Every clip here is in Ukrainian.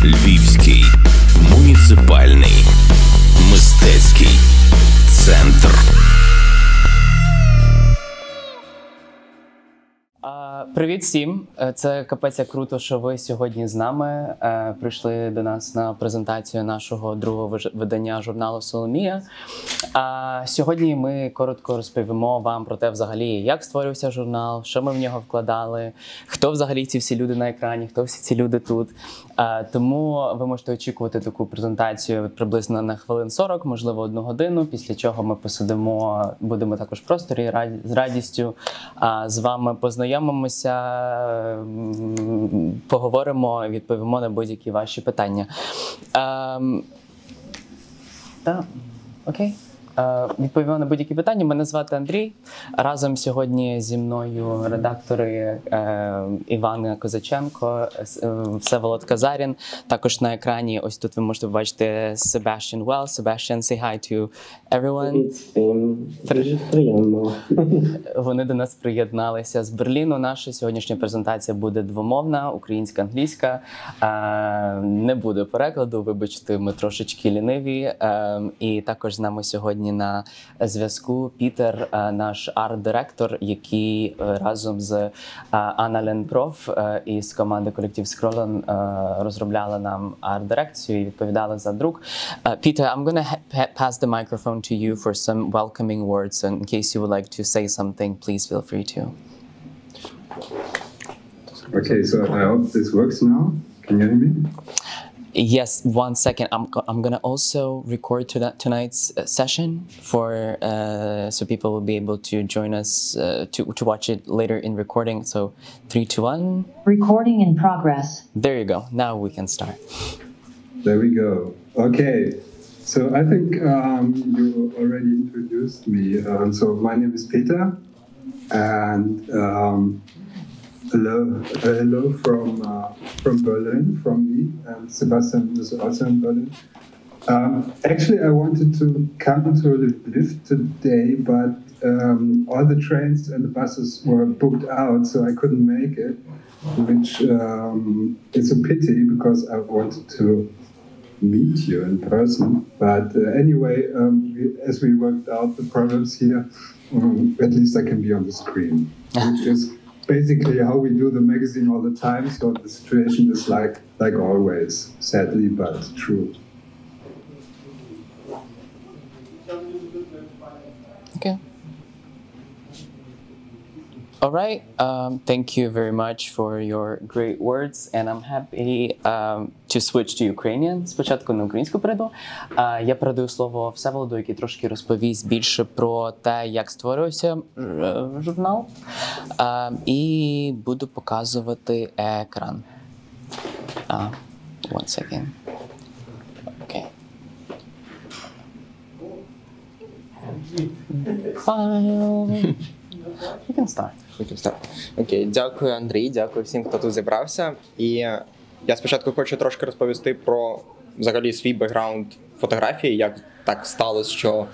Львівський муніципальний мистецький центр. Привіт всім! Це капець як круто, що ви сьогодні з нами прийшли до нас на презентацію нашого другого видання журналу Soлomiya. Сьогодні ми коротко розповімо вам про те, взагалі, як створився журнал, що ми в нього вкладали, хто взагалі ці всі люди на екрані, хто всі ці люди тут. Тому ви можете очікувати таку презентацію приблизно на хвилин 40, можливо 1 годину, після чого ми посидимо, будемо також в просторі з радістю з вами познайомимося, поговоримо, відповімо на будь-які ваші питання. Окей. Відповімо на будь-які питання. Мене звати Андрій. Разом сьогодні зі мною редактори Івана Козаченко, Всеволод Казарін. Також на екрані, ось тут ви можете побачити Sebastian Well. Sebastian, say hi to everyone. Дуже приємно. Вони до нас приєдналися з Берліну. Наша сьогоднішня презентація буде двомовна, українська, англійська. Не буде перекладу, вибачте, ми трошечки ліниві. І також з нами сьогодні на зв'язку Пітер, наш арт-директор, який разом з Анна Ленпроф із команди колектив Скролен розробляли нам арт-дирекцію і відповідали за друк. Peter, I'm going to pass the microphone to you for some welcoming words. In case you would like to say something, please feel free to. Okay, so I hope this works now. Can you hear me? Yes, 1 second. I'm gonna also record tonight's session for so people will be able to join us to watch it later in recording. So 3, 2, 1. Recording in progress. There you go. Now we can start. There we go. Okay. So I think you already introduced me. So my name is Peter, and hello from Berlin, from me, and Sebastian is also in Berlin. Actually, I wanted to come to Lviv today, but all the trains and the buses were booked out, so I couldn't make it, which is a pity because I wanted to meet you in person. But anyway, as we worked out the problems here, at least I can be on the screen, which is basically how we do the magazine all the time. So the situation is like always, sadly, but true. Okay. All right. Thank you very much for your great words, and I'm happy to switch to Ukrainian. Спочатку на українську перейду. Я передаю слово Всеволоду, який трошки розповість більше про те, як створювався журнал, і буду показувати екран. One second. Okay. File. We can start. Окей, дякую, Андрій, дякую всім, хто тут зібрався. І я спочатку хочу трошки розповісти про взагалі свій бекграунд фотографії, як так сталося, що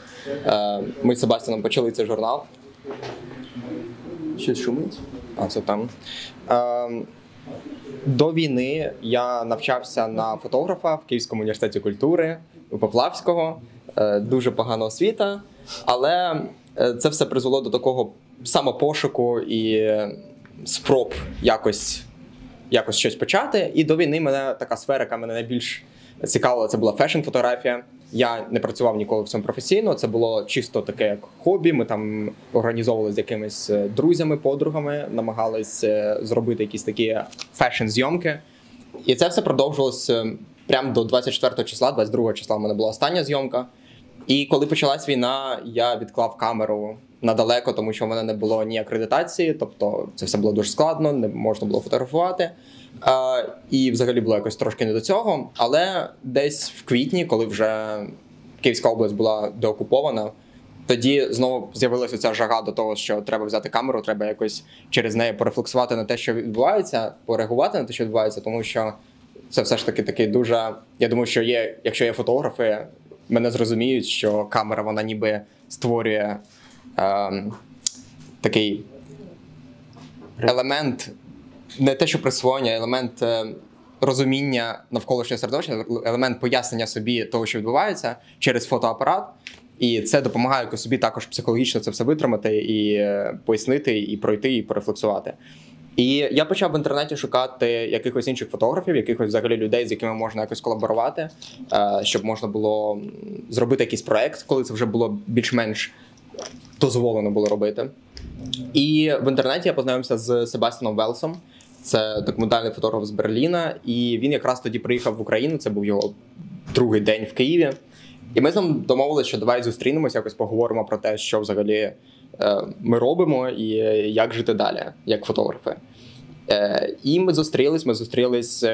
ми з Себастьяном почали цей журнал. Щось шумить? Це там. До війни я навчався на фотографа в Київському університеті культури, у Поплавського. Дуже погана освіта, але це все призвело до такого самопошуку і спроб якось щось почати. І до війни мене така сфера, яка мене найбільш цікавила, це була фешн-фотографія. Я не працював ніколи в цьому професійно, це було чисто таке як хобі. Ми там організовували з якимись друзями, подругами, намагались зробити якісь такі фешн-зйомки. І це все продовжувалося прямо до 24 числа, 22 числа в мене була остання зйомка. І коли почалась війна, я відклав камеру надалеко, тому що в мене не було ні акредитації, тобто це все було дуже складно, не можна було фотографувати. І взагалі було якось трошки не до цього. Але десь в квітні, коли вже Київська область була деокупована, тоді знову з'явилася ця жага до того, що треба взяти камеру, треба якось через неї порефлексувати на те, що відбувається, пореагувати на те, що відбувається, тому що це все ж таки такий дуже... Я думаю, що якщо є фотографи, мене зрозуміють, що камера, вона ніби створює такий елемент, не те, що присвоєння, елемент розуміння навколишнього середовища, елемент пояснення собі того, що відбувається, через фотоапарат. І це допомагає якось собі також психологічно це все витримати і пояснити, і пройти, і порефлексувати. І я почав в інтернеті шукати якихось інших фотографів, якихось взагалі людей, з якими можна якось колаборувати, щоб можна було зробити якийсь проект, коли це вже було більш-менш дозволено було робити. І в інтернеті я познайомився з Себастьяном Велсом. Це документальний фотограф з Берліна, і він якраз тоді приїхав в Україну, це був його другий день в Києві. І ми з ним домовилися, що давай зустрінемося, якось поговоримо про те, що взагалі ми робимо і як жити далі, як фотографи. І ми зустрілись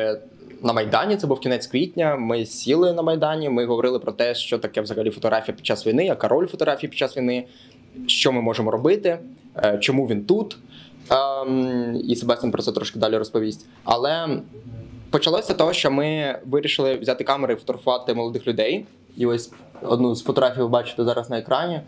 на Майдані, це був кінець квітня, ми сіли на Майдані, ми говорили про те, що таке взагалі фотографія під час війни, яка роль фотографії під час війни, що ми можемо робити, чому він тут. І Себастьян про це трошки далі розповість. Але почалося з того, що ми вирішили взяти камери і фотографувати молодих людей. І ось одну з фотографій ви бачите зараз на екрані.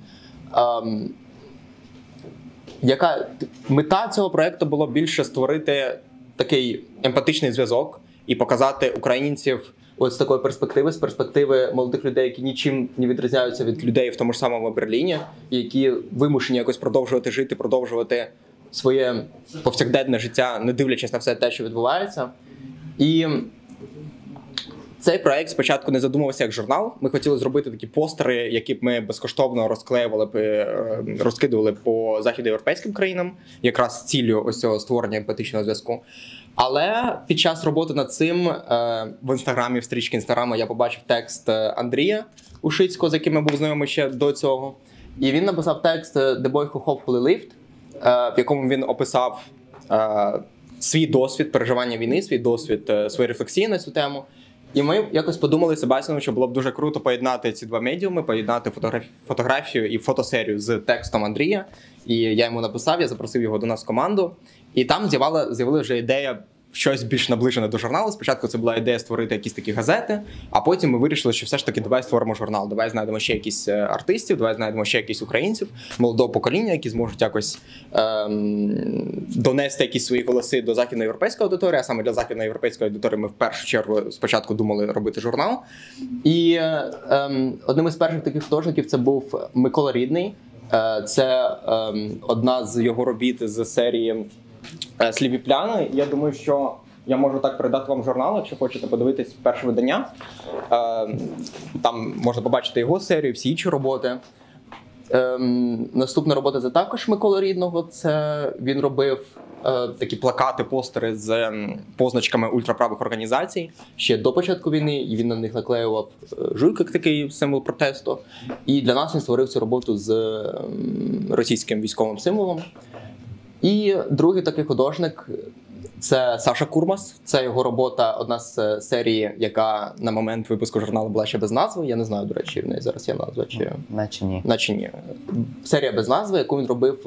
Яка мета цього проєкту було більше створити такий емпатичний зв'язок і показати українців ось з такої перспективи, з перспективи молодих людей, які нічим не відрізняються від людей в тому ж самому Берліні, які вимушені якось продовжувати жити, продовжувати своє повсякденне життя, не дивлячись на все те, що відбувається. І цей проект спочатку не задумувався як журнал. Ми хотіли зробити такі постери, які б ми безкоштовно розкидували по західноєвропейським країнам, якраз з ціллю ось цього створення емпатичного зв'язку. Але під час роботи над цим в інстаграмі, в стрічці інстаграму, я побачив текст Андрія Ушицького, з яким я був знайомий ще до цього. І він написав текст «The boy who hopefully lived», в якому він описав свій досвід переживання війни, свій досвід, свої рефлексії на цю тему. І ми якось подумали з Себастьяном, що було б дуже круто поєднати ці два медіуми, поєднати фотографію і фотосерію з текстом Андрія. І я йому написав, я запросив його до нас в команду. І там з'явилася вже ідея щось більш наближене до журналу. Спочатку це була ідея створити якісь такі газети, а потім ми вирішили, що все ж таки давай створимо журнал, давай знайдемо ще якісь артистів, давай знайдемо ще якісь українців, молодого покоління, які зможуть якось донести якісь свої голоси до західноєвропейської аудиторії, а саме для західноєвропейської аудиторії ми в першу чергу спочатку думали робити журнал. І одним із перших таких художників це був Микола Рідний. Це одна з його робіт з серії «Слів і пляни». Я думаю, що я можу так передати вам журнал, якщо хочете подивитись перше видання. Там можна побачити його серію, всі інші роботи. Наступна робота – це також Микола Рідного. Це він робив такі плакати, постери з позначками ультраправих організацій ще до початку війни, і він на них наклеював жуйк, як такий символ протесту. І для нас він створив цю роботу з російським військовим символом. І другий такий художник – це Саша Курмас. Це його робота, одна з серії, яка на момент випуску журналу була ще без назви. Я не знаю, до речі, в неї зараз є назва чи... Наче ні. Серія без назви, яку він робив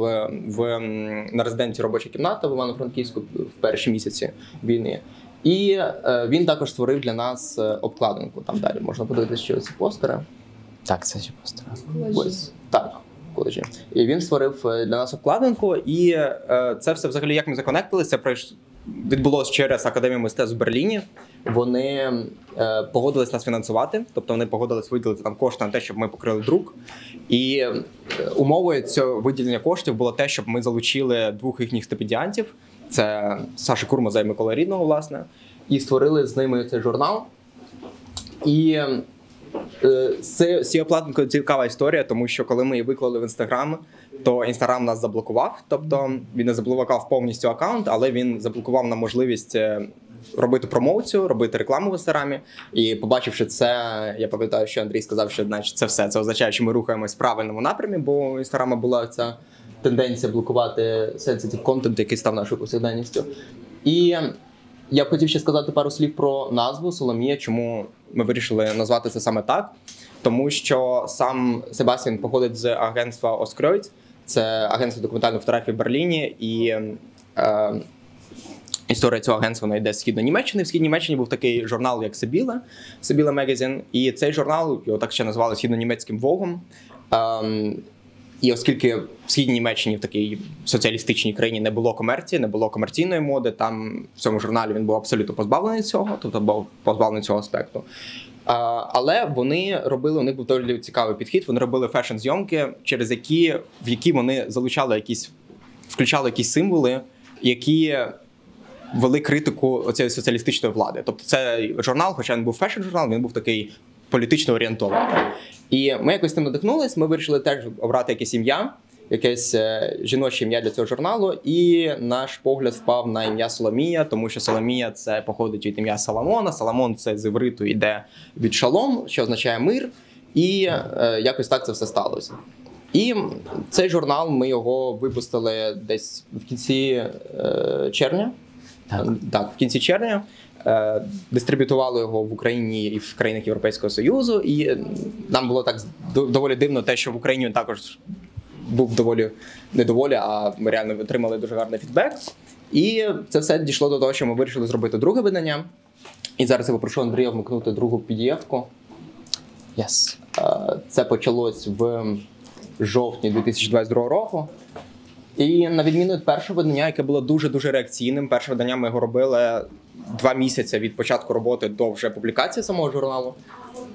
на резиденції «Робоча кімната» в Івано-Франківську в перші місяці війни. І він також створив для нас обкладинку. Там далі можна подивитися ще оці постери. Так, це ще постери. Ось, так. І він створив для нас обкладинку, і це все взагалі, як ми законектилися, це відбулося через Академію мистецтв в Берліні. Вони погодились нас фінансувати, тобто вони погодились виділити там кошти на те, щоб ми покрили друк. І умовою цього виділення коштів було те, щоб ми залучили двох їхніх стипендіантів, це Саша Курмаза і Микола Рідного, власне, і створили з ними цей журнал. І з цією обкладинкою цікава історія, тому що коли ми її виклали в Інстаграм, то Інстаграм нас заблокував. Тобто він не заблокував повністю аккаунт, але він заблокував нам можливість робити промоцію, робити рекламу в Інстаграмі. І побачивши це, я пам'ятаю, що Андрій сказав, що значить, це все. Це означає, що ми рухаємось в правильному напрямі, бо у Інстаграма була ця тенденція блокувати sensitive content, який став нашою повсякденністю. І я б хотів ще сказати пару слів про назву Soлomiya, чому ми вирішили назвати це саме так. Тому що сам Себастьян походить з агентства Оскройц, це агентство документальної фотографії в Берліні, і історія цього агентства вона йде з Східної Німеччини. В Східній Німеччині був такий журнал, як Сибіла Magazine, і цей журнал, його так ще назвали східно-німецьким Вогом. І оскільки в Східній Німеччині, в такій соціалістичній країні, не було комерції, не було комерційної моди, там в цьому журналі він був абсолютно позбавлений цього, тобто був позбавлений цього аспекту. Але вони робили, у них був дуже цікавий підхід, вони робили фешн-зйомки, в які вони залучали включали якісь символи, які вели критику оцієї соціалістичної влади. Тобто цей журнал, хоча він був фешн-журнал, він був такий політично орієнтований. І ми якось тим надихнулись, ми вирішили теж обрати якесь ім'я, якесь жіноче ім'я для цього журналу, і наш погляд впав на ім'я Соломія, тому що Соломія – це походить від ім'я Соломона, Соломон – це з івриту йде від шалом, що означає мир, і якось так це все сталося. І цей журнал, ми його випустили десь в кінці червня. Так, в кінці червня. Дистриб'ютували його в Україні і в країнах Європейського Союзу. І нам було так доволі дивно те, що в Україні також був а ми реально отримали дуже гарний фідбек. І це все дійшло до того, що ми вирішили зробити друге видання. І зараз я попрошу Андрія вмикнути другу PDF-ку. Yes. Це почалось в жовтні 2022 року. І на відміну від першого видання, яке було дуже-дуже реакційним, перше видання ми його робили 2 місяці від початку роботи до вже публікації самого журналу.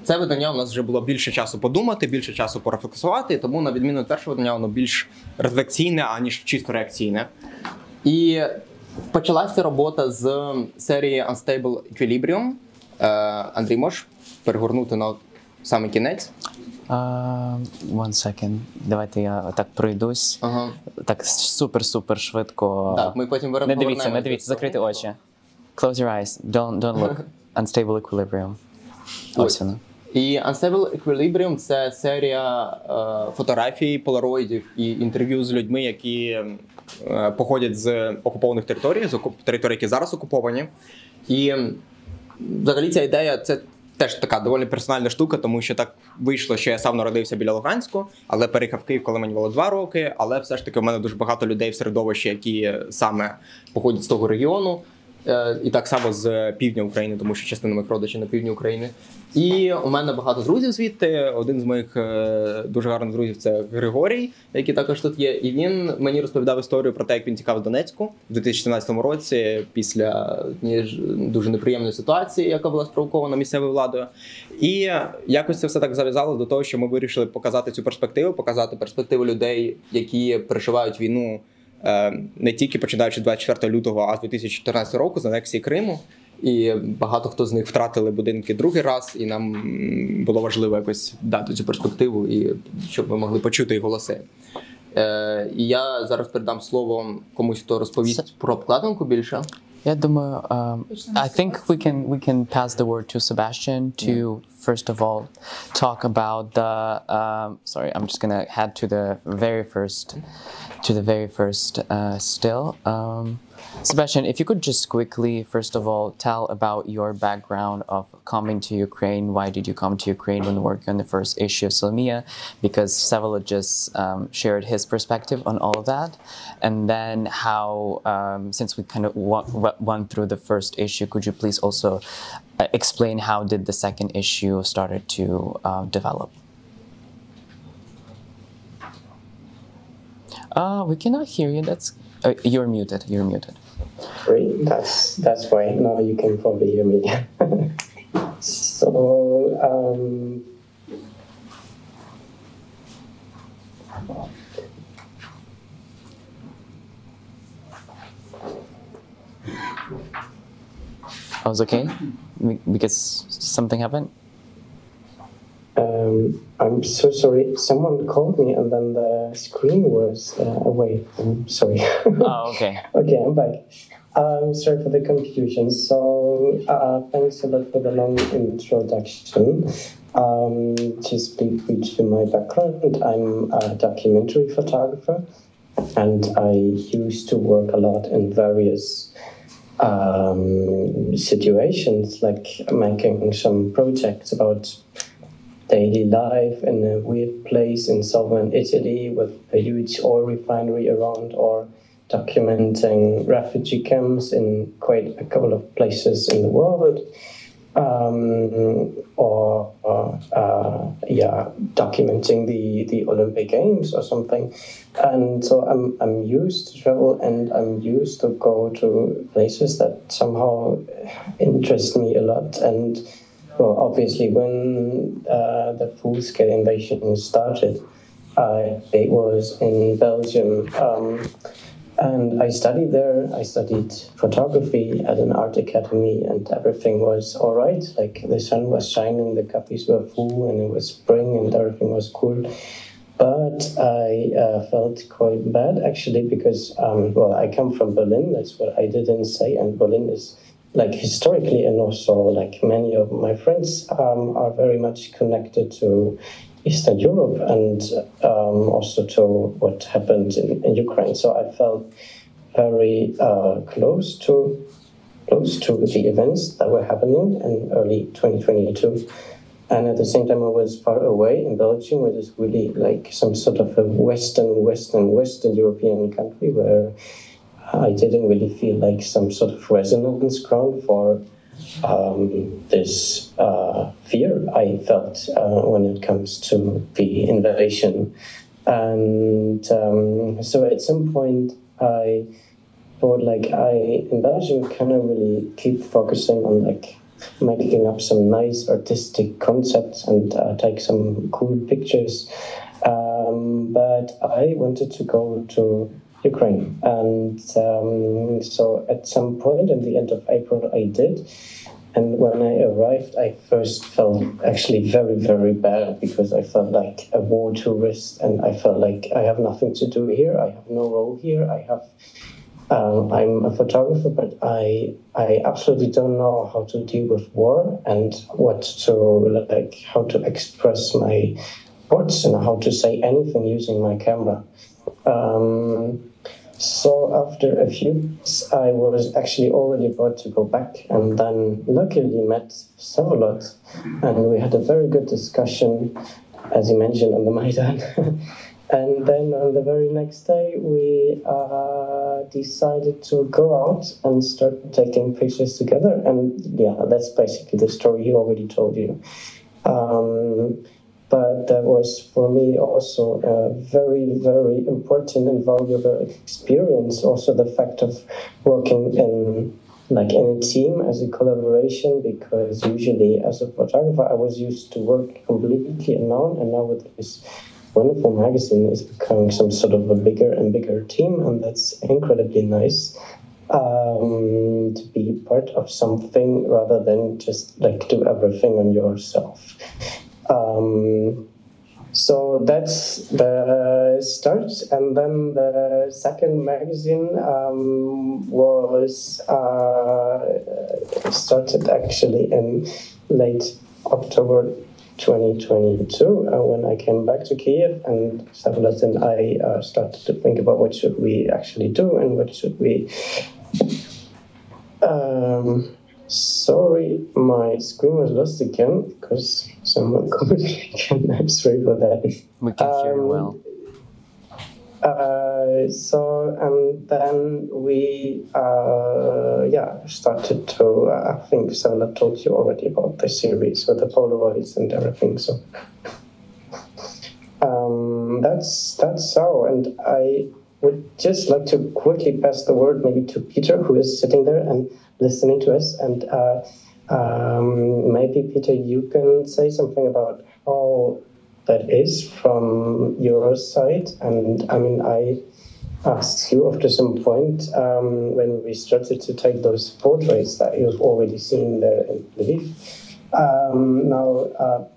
Це видання у нас вже було більше часу подумати, більше часу порефлексувати, тому на відміну від першого видання воно більш рефлексійне, аніж чисто реакційне. І почалася робота з серії Unstable Equilibrium. Андрій, можеш перегорнути на самий кінець? One second. Давайте я так пройдусь. Ага. Так супер-супер швидко. Так, ми потім Не дивіться, закрити очі. Close your eyes. Don't look. Unstable Equilibrium. Ось воно. І Unstable Equilibrium – це серія фотографій, полароїдів і інтерв'ю з людьми, які походять з окупованих територій, з територій, які зараз окуповані. І взагалі ця ідея – це теж така доволі персональна штука, тому що так вийшло, що я сам народився біля Луганську, але переїхав в Київ, коли мені було 2 роки, але все ж таки у мене дуже багато людей в середовищі, які саме походять з того регіону, і так само з півдня України, тому що частина моїх родичів на півдні України. І у мене багато друзів звідти. Один з моїх дуже гарних друзів – це Григорій, який також тут є. І він мені розповідав історію про те, як він тікав з Донецьку в 2014 році після дуже неприємної ситуації, яка була спровокована місцевою владою. І якось це все так зав'язало до того, що ми вирішили показати цю перспективу, показати перспективу людей, які переживають війну не тільки починаючи з 24 лютого, а з 2014 року, з анексії Криму. І багато хто з них втратили будинки другий раз, і нам було важливо якось дати цю перспективу, і щоб ми могли почути їх голоси. І я зараз передам слово комусь, хто розповість про обкладинку більше. Я думаю, I think we can pass the word to Sebastian to first of all talk about the sorry, I'm just gonna head to the very first still. Sebastian, if you could just quickly, first of all, tell about your background of coming to Ukraine. Why did you come to Ukraine when working on the first issue of Solomiya? Because Savila just shared his perspective on all of that. And then how, since we kind of went through the first issue, could you please also explain how did the second issue started to develop? We cannot hear you. That's you're muted. You're muted. Great. That's why now you can probably hear me. So I was okay because something happened. I'm so sorry. Someone called me and then the screen was away. I'm sorry. Oh, okay. Okay, I'm back. Sorry for the confusion. So, thanks a lot for the long introduction. Just brief to my background. I'm a documentary photographer, and I used to work a lot in various situations, like making some projects about daily life in a weird place in southern Italy with a huge oil refinery around, or documenting refugee camps in quite a couple of places in the world. documenting the Olympic Games or something. And so I'm used to travel, and I'm used to go to places that somehow interest me a lot. And well, obviously, when the full-scale invasion started, it was in Belgium. And I studied there. I studied photography at an art academy, and everything was all right. Like, the sun was shining, the cafes were full, and it was spring, and everything was cool. But I felt quite bad, actually, because, I come from Berlin. That's what I didn't say. And Berlin is, like, historically, and also, like, many of my friends are very much connected to Eastern Europe, and also to what happened in Ukraine. So I felt very close to the events that were happening in early 2022. And at the same time, I was far away in Belgium, which is really like some sort of a Western European country, where I didn't really feel like some sort of resonance ground for this fear I felt when it comes to the invasion. And so at some point I thought, like, in Belgium kind of really keep focusing on, like, making up some nice artistic concepts and take some cool pictures. But I wanted to go to Ukraine. And so at some point in the end of April, I did. And when I arrived, I first felt actually very, very bad, because I felt like a war tourist, and I felt like I have nothing to do here. I have no role here. I'm a photographer, but I absolutely don't know how to deal with war, and how to express my thoughts, and how to say anything using my camera. So after a few weeks, I was actually already about to go back, and then luckily met Sovolot, and we had a very good discussion, as you mentioned, on the Maidan. And then on the very next day, we decided to go out and start taking pictures together. And yeah, that's basically the story he already told you. But that was for me also a very, very important and valuable experience. Also the fact of working in a team as a collaboration, because usually as a photographer I was used to work completely alone, and now with this wonderful magazine is becoming some sort of a bigger and bigger team, and that's incredibly nice. To be part of something rather than just like do everything on yourself. So that's the start, and then the second magazine was started actually in late October 2022 when I came back to Kiev, and Sovolot and I started to think about what should we actually do and what should we. Sorry, my screen was lost again because someone called me again. I'm sorry for that. We can hear you well. And then we started to, I think Sovolot told you already about the series with the Polaroids and everything. So that's so. And I would just like to quickly pass the word maybe to Peter, who is sitting there and listening to us. And maybe, Peter, you can say something about how that is from your side. And I mean, I asked you after some point when we started to take those portraits that you've already seen there in Lviv.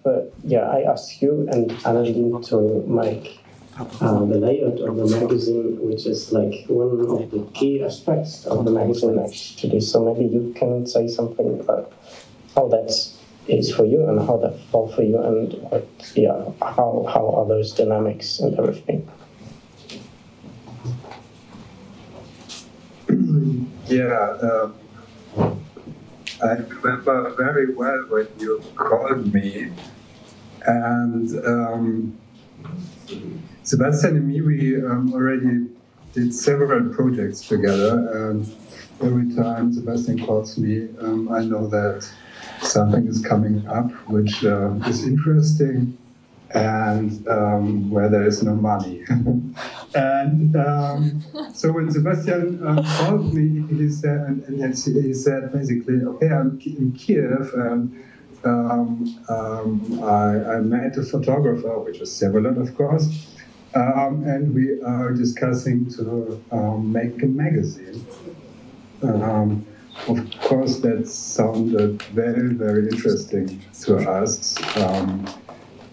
But yeah, I asked you and Annalene to make the layout of the magazine, which is like one of the key aspects of the magazine actually. So maybe you can say something about how that is for you and how that fall for you, and how are those dynamics and everything. I remember very well when you called me, and Sebastian and me, we already did several projects together, and every time Sebastian calls me, I know that something is coming up which is interesting and where there is no money. And so when Sebastian called me, he said, he said basically, okay, I'm in Kiev, and I met a photographer, which is Severin, of course, and we are discussing to make a magazine. Of course, that sounded very, very interesting to us.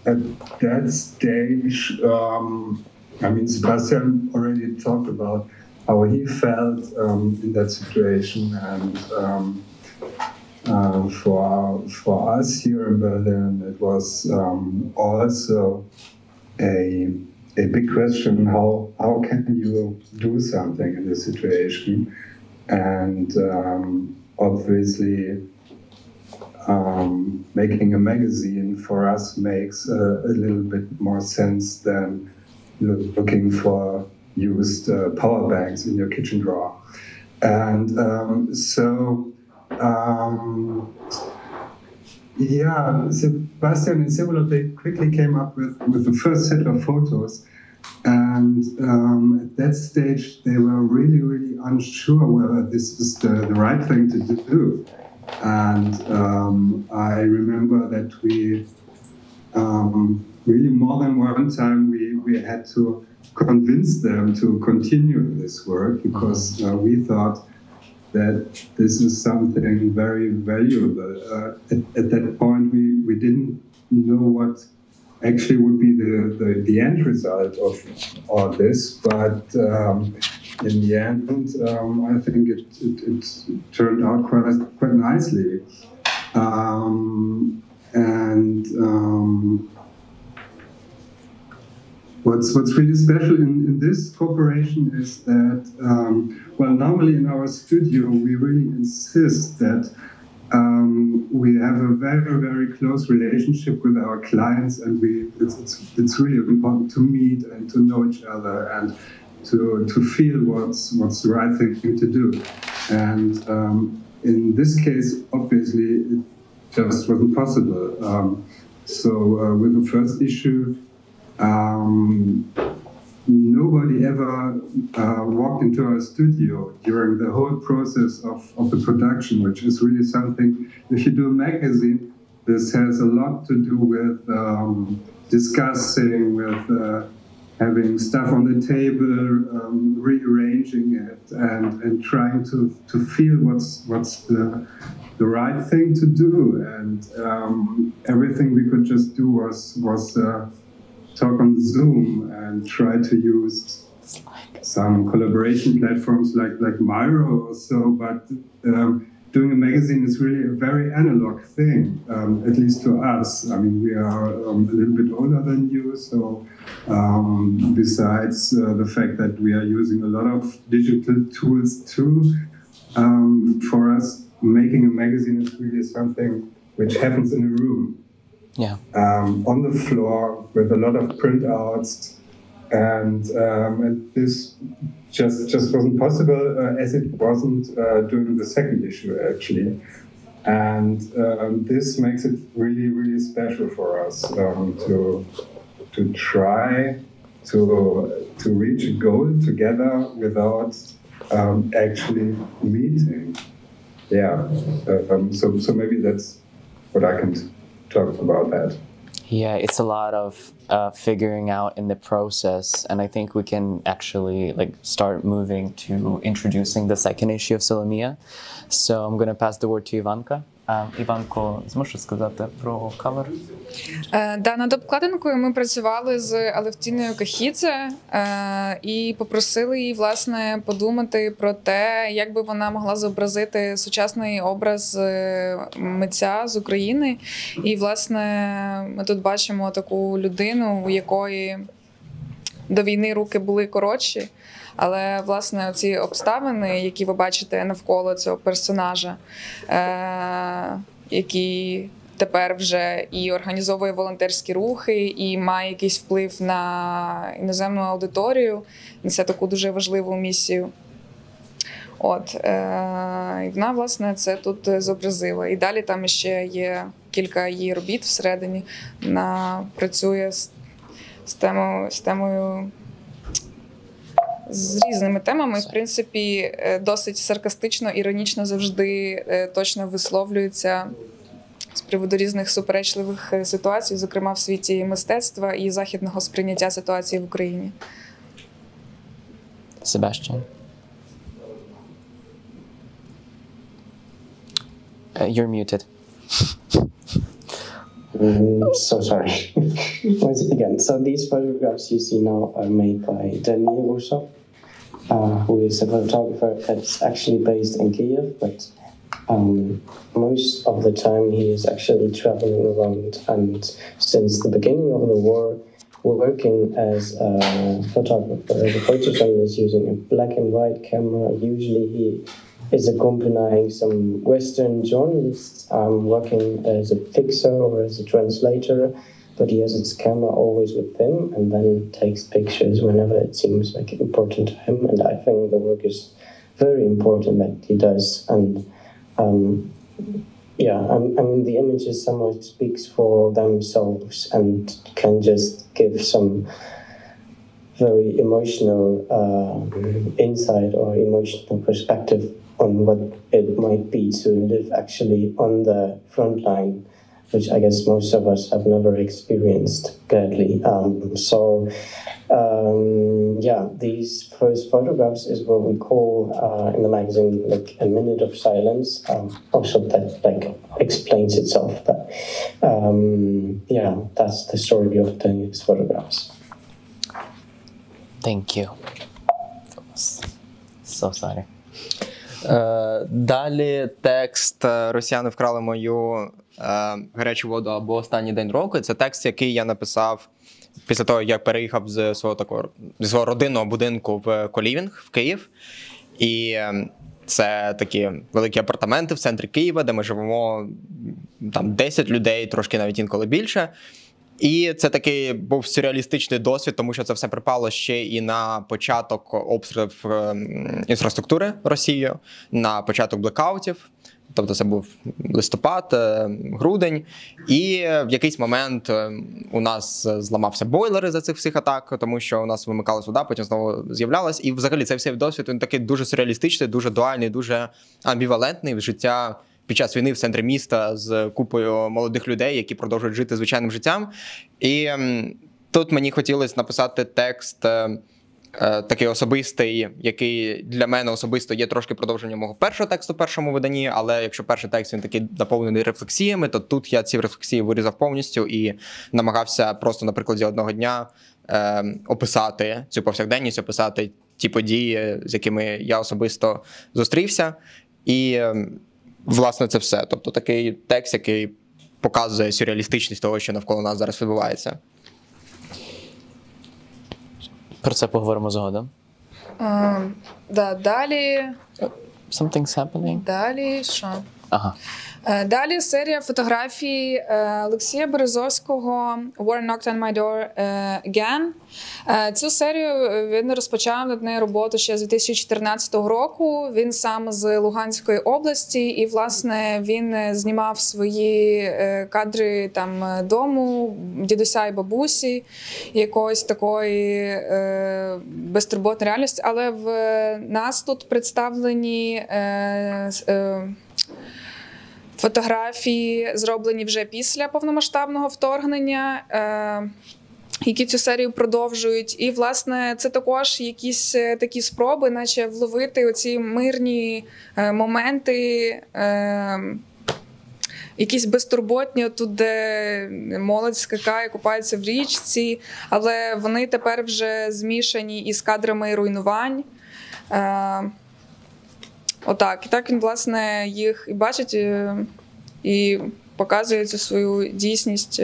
At that stage, I mean, Sebastian already talked about how he felt in that situation, and for us here in Berlin, it was also a big question: how can you do something in this situation? And obviously, making a magazine for us makes a little bit more sense than looking for used power banks in your kitchen drawer. And Sebastian and Simula, they quickly came up with the first set of photos. And at that stage, they were really, really unsure whether this is the right thing to do. And I remember that we really more than one time we had to convince them to continue this work, because we thought that this is something very valuable. At that point, we didn't know what actually would be the end result of all this, but in the end, I think it turned out quite nicely. What's really special in this cooperation is that, normally in our studio, we really insist that we have a very, very close relationship with our clients, and it's really important to meet and to know each other and to feel what's the right thing to do. And in this case, obviously, it just wasn't possible. So with the first issue, nobody ever walked into our studio during the whole process of the production, which is really something. If you do a magazine, this has a lot to do with discussing, with having stuff on the table, rearranging it, and trying to feel what's the right thing to do. And everything we could just do was talk on Zoom and try to use some collaboration platforms like Miro or so, but doing a magazine is really a very analog thing, at least to us. I mean, we are a little bit older than you, so besides the fact that we are using a lot of digital tools too, for us, making a magazine is really something which happens in a room. Yeah. On the floor with a lot of printouts, and this just wasn't possible as it wasn't during the second issue actually, and this makes it really, really special for us to try to reach a goal together without actually meeting. Yeah. So maybe that's what I can talk about that. Yeah, it's a lot of figuring out in the process, and I think we can actually start moving to introducing the second issue of Sołomiya. So I'm going to pass the word to Іванка. Іванко, зможеш сказати про кавер? Над обкладинкою ми працювали з Алевтіною Кахідзе і попросили її, власне, подумати про те, як би вона могла зобразити сучасний образ митця з України. І, власне, ми тут бачимо таку людину, у якої до війни руки були коротші, але, власне, оці обставини, які ви бачите навколо цього персонажа, який тепер вже і організовує волонтерські рухи, і має якийсь вплив на іноземну аудиторію, несе таку дуже важливу місію. І вона, власне, це тут зобразила. І далі там ще є кілька її робіт всередині. Вона працює з темою, з різними темами. В принципі, досить саркастично, іронічно завжди точно висловлюється з приводу різних суперечливих ситуацій, зокрема в світі мистецтва і західного сприйняття ситуації в Україні. Sebastian. You're muted. So sorry. Once again, so these photographs you see now are made by Daniel, who is a photographer that's actually based in Kiev, but most of the time he is actually traveling around, and since the beginning of the war, we're working as a photographer, as a photojournalist using a black and white camera. Usually he is accompanying some Western journalists, working as a fixer or as a translator, but he has his camera always with him and then takes pictures whenever it seems like important to him. And I think the work is very important that he does. And I mean, the images somewhat speaks for themselves and can just give some very emotional insight or emotional perspective on what it might be to live actually on the front line, which I guess most of us have never experienced, gladly. These first photographs is what we call in the magazine like a minute of silence. Also that like explains itself, but that's the story of the next photographs. Thank you. So sorry. Далі текст «Росіяни вкрали мою гарячу воду» або «Останній день року». Це текст, який я написав після того, як переїхав з свого родинного будинку в Колівінг, в Київ. І це такі великі апартаменти в центрі Києва, де ми живемо там 10 людей, трошки навіть інколи більше. І це такий був сюрреалістичний досвід, тому що це все припало ще і на початок обстрілів інфраструктури Росією, на початок блекаутів. Тобто це був листопад, грудень. І в якийсь момент у нас зламався бойлер за цих всіх атак, тому що у нас вимикалась вода, потім знову з'являлась. І взагалі цей всей досвід, він такий дуже сюрреалістичний, дуже дуальний, дуже амбівалентний в життя під час війни в центрі міста з купою молодих людей, які продовжують жити звичайним життям. І тут мені хотілося написати текст такий особистий, який для мене особисто є трошки продовженням мого першого тексту в першому виданні, але якщо перший текст він такий наповнений рефлексіями, то тут я ці рефлексії вирізав повністю і намагався просто на прикладі одного дня описати цю повсякденність, описати ті події, з якими я особисто зустрівся. І власне це все. Тобто такий текст, який показує сюрреалістичність того, що навколо нас зараз відбувається. Про це поговоримо згодом. Далі... Something's happening? Далі що? Ага. Далі серія фотографій Олексія Березовського «War Knocked on My Door Again». Цю серію він розпочав над нею роботу ще з 2014 року. Він сам з Луганської області і, власне, він знімав свої кадри там дому, дідуся і бабусі, якоїсь такої безтурботної реальності. Але в нас тут представлені фотографії, зроблені вже після повномасштабного вторгнення, які цю серію продовжують. І, власне, це також якісь такі спроби, наче вловити оці мирні моменти, якісь безтурботні, тут, де молодь скакає, купається в річці, але вони тепер вже змішані із кадрами руйнувань. Отак. І так він, власне, їх і бачить, і показує цю свою дійсність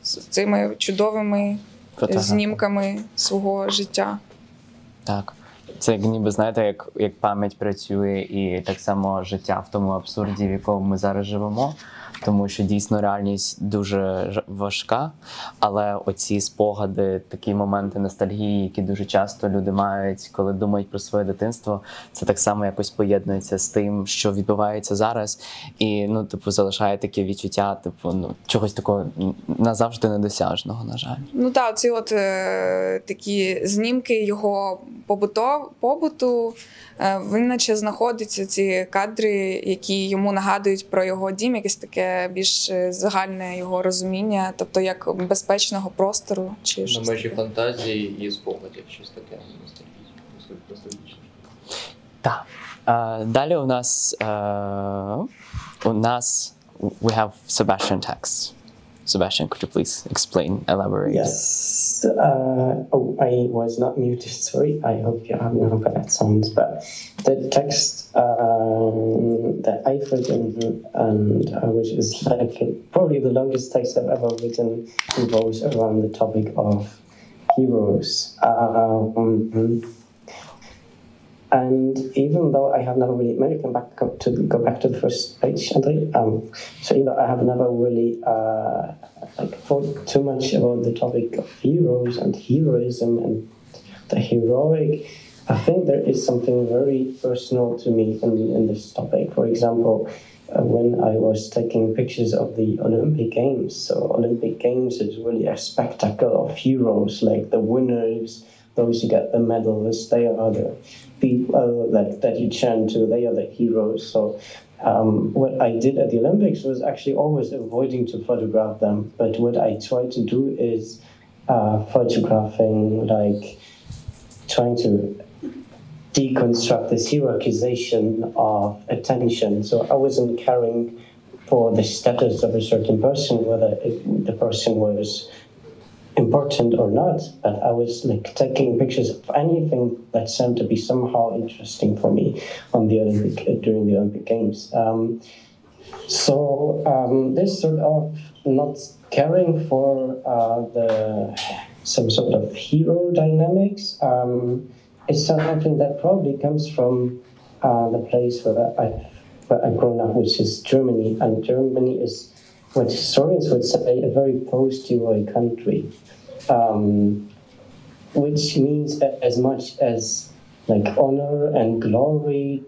з цими чудовими знімками свого життя. Так. Це як ніби, знаєте, як пам'ять працює і так само життя в тому абсурді, в якому ми зараз живемо. тому що дійсно реальність дуже важка, але оці спогади, такі моменти ностальгії, які дуже часто люди мають, коли думають про своє дитинство, це так само якось поєднується з тим, що відбувається зараз, і, ну, типу, залишає таке відчуття, типу, ну, чогось такого назавжди недосяжного, на жаль. Ну так, ці от такі знімки його побуту, він наче знаходиться, ці кадри, які йому нагадують про його дім, якесь таке більш загальне його розуміння, тобто як безпечного простору. Чи на межі фантазії і спогадів, щось таке ностальгічне. Так. Далі у нас we have Sebastian text. Sebastian, could you please explain, elaborate? Yes. I was not muted, sorry. I hope you have no bad sounds. But the text that I've written, and which is like probably the longest text I've ever written, revolves around the topic of heroes. And even though I have never really, maybe go back to the first page, Andre. So even though I have never really thought too much about the topic of heroes and heroism and the heroic, I think there is something very personal to me in this topic. For example, when I was taking pictures of the Olympic Games. So Olympic Games is really a spectacle of heroes, like the winners, those who get the medals, they are the people that you chant to, they are the heroes. So what I did at the Olympics was actually always avoiding to photograph them. But what I try to do is photographing, like trying to deconstruct this hierarchization of attention. So I wasn't caring for the status of a certain person, whether the person was important or not, but I was like taking pictures of anything that seemed to be somehow interesting for me on the during the Olympic Games. This sort of not caring for some sort of hero dynamics is something that probably comes from the place where I've grown up, which is Germany, and Germany is what historians would say a very post-heroic country. Which means as much as like honor and glory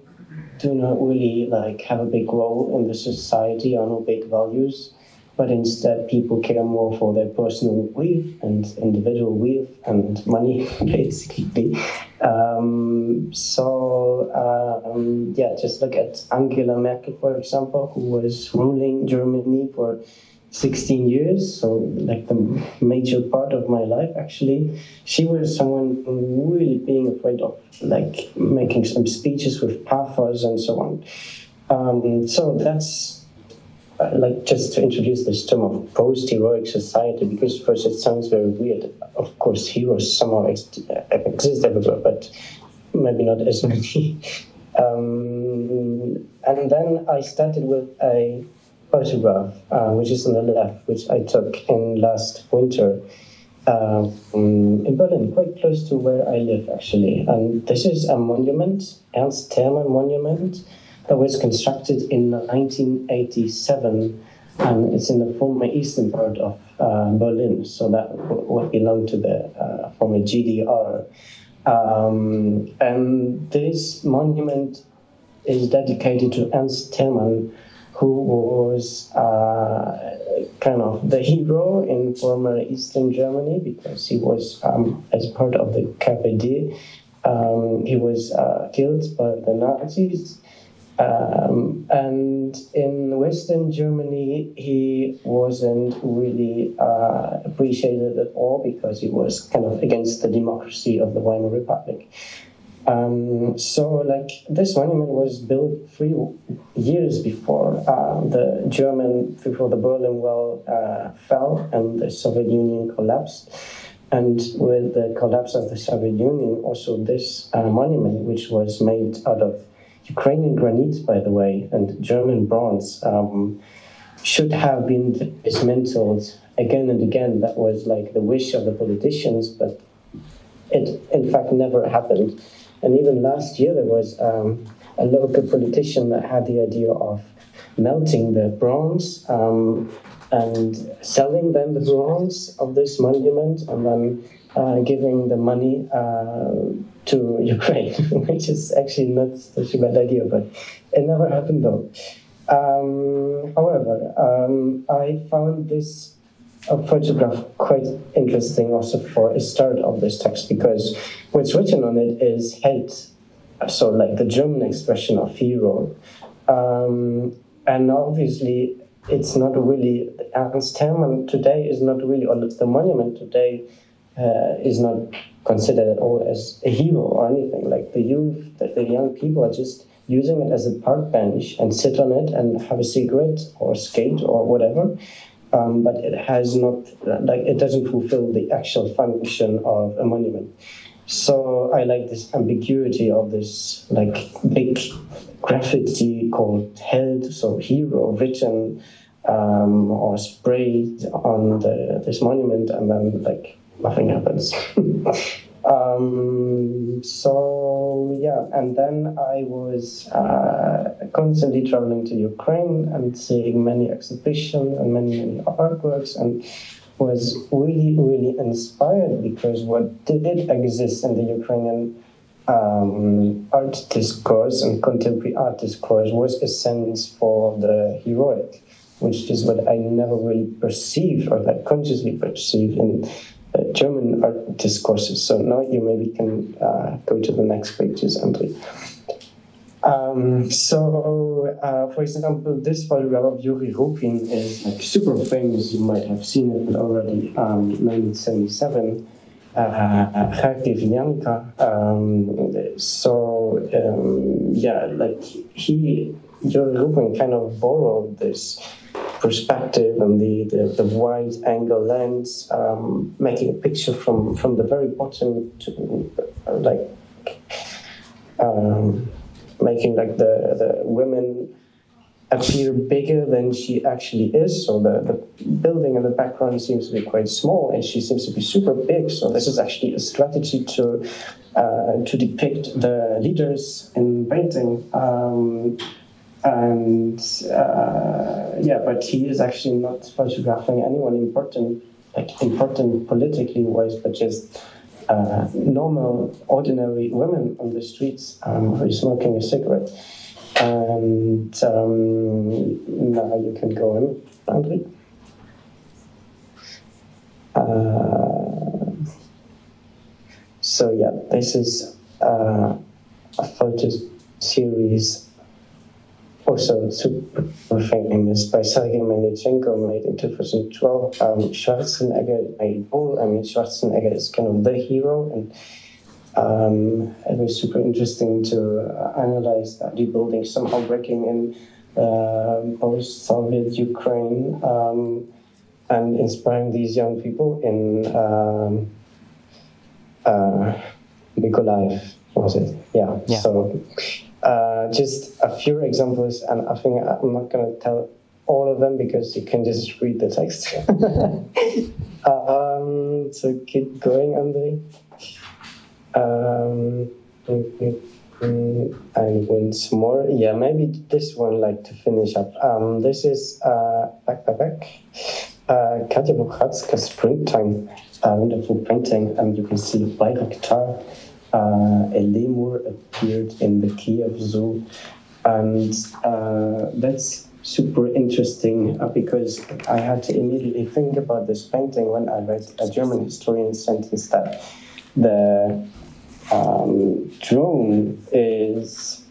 do not really like have a big role in the society or no big values, but instead people care more for their personal wealth and individual wealth and money, basically. Just look at Angela Merkel, for example, who was ruling Germany for 16 years, so like the major part of my life actually. She was someone really being afraid of like making some speeches with pathos and so on. So that's like just to introduce this term of post-heroic society, because first it sounds very weird. Of course, heroes somehow exist everywhere, but maybe not as many. And then I started with a photograph, which is on the left, which I took in last winter in Berlin, quite close to where I live, actually. And this is a monument, Ernst Thälmann monument, that was constructed in 1987, and it's in the former eastern part of Berlin, so that would belong to the former GDR. And this monument is dedicated to Ernst Thälmann, who was kind of the hero in former Eastern Germany, because he was, as part of the KPD, he was killed by the Nazis. And in Western Germany, he wasn't really appreciated at all, because he was kind of against the democracy of the Weimar Republic. This monument was built 3 years before before the Berlin Wall fell and the Soviet Union collapsed. And with the collapse of the Soviet Union, also this monument, which was made out of Ukrainian granite, by the way, and German bronze, should have been dismantled again and again. That was like the wish of the politicians, but it in fact never happened. And even last year, there was a local politician that had the idea of melting the bronze and selling then the bronze of this monument, and then giving the money to Ukraine, which is actually not such a bad idea, but it never happened though. However, I found this photograph quite interesting also for a start of this text, because what's written on it is hate, so like the German expression of hero. And obviously it's not really, Ernst Hermann today is not really, or the monument today is not considered at all as a hero or anything. Like the youth, the young people are just using it as a park bench and sit on it and have a cigarette or skate or whatever. But it has not, like, it doesn't fulfill the actual function of a monument. So I like this ambiguity of this, like, big graffiti called Held, so hero, written or sprayed on this monument, and then, like, nothing happens. So yeah, and then I was constantly traveling to Ukraine and seeing many exhibitions and many artworks, and was really, really inspired, because what did exist in the Ukrainian art discourse and contemporary art discourse was a sense for the heroic, which is what I never really perceived, or like consciously perceived in German art discourses. So now you maybe can go to the next pages, Andrei. For example, this photograph of Yuri Rupin is like super famous. You might have seen it already. 1977, Kharkiv Yanka. Yuri Rupin kind of borrowed this perspective and the wide angle lens, making a picture from the very bottom to making like the women appear bigger than she actually is. So the building in the background seems to be quite small, and she seems to be super big. So this is actually a strategy to depict the leaders in painting. But he is actually not photographing anyone important politically wise, but just normal, ordinary women on the streets who are smoking a cigarette. And now you can go in, Andrei. This is a photo series, also super famous, by Sergei Melnichenko, made in 2012. Schwarzenegger made all. I mean, Schwarzenegger is kind of the hero, and it was super interesting to analyze that rebuilding, somehow breaking in post-Soviet Ukraine, and inspiring these young people in Mykolaiv, was it? Yeah. So just a few examples, and I think I'm not going to tell all of them because you can just read the text. So keep going, Andrei. And once more, maybe this one, like, to finish up. This is Katja Buchatska's Springtime, wonderful painting, and you can see Bayraktar. A lemur appeared in the Kiev Zoo, and that's super interesting because I had to immediately think about this painting when I read a German historian's sentence that the drone is,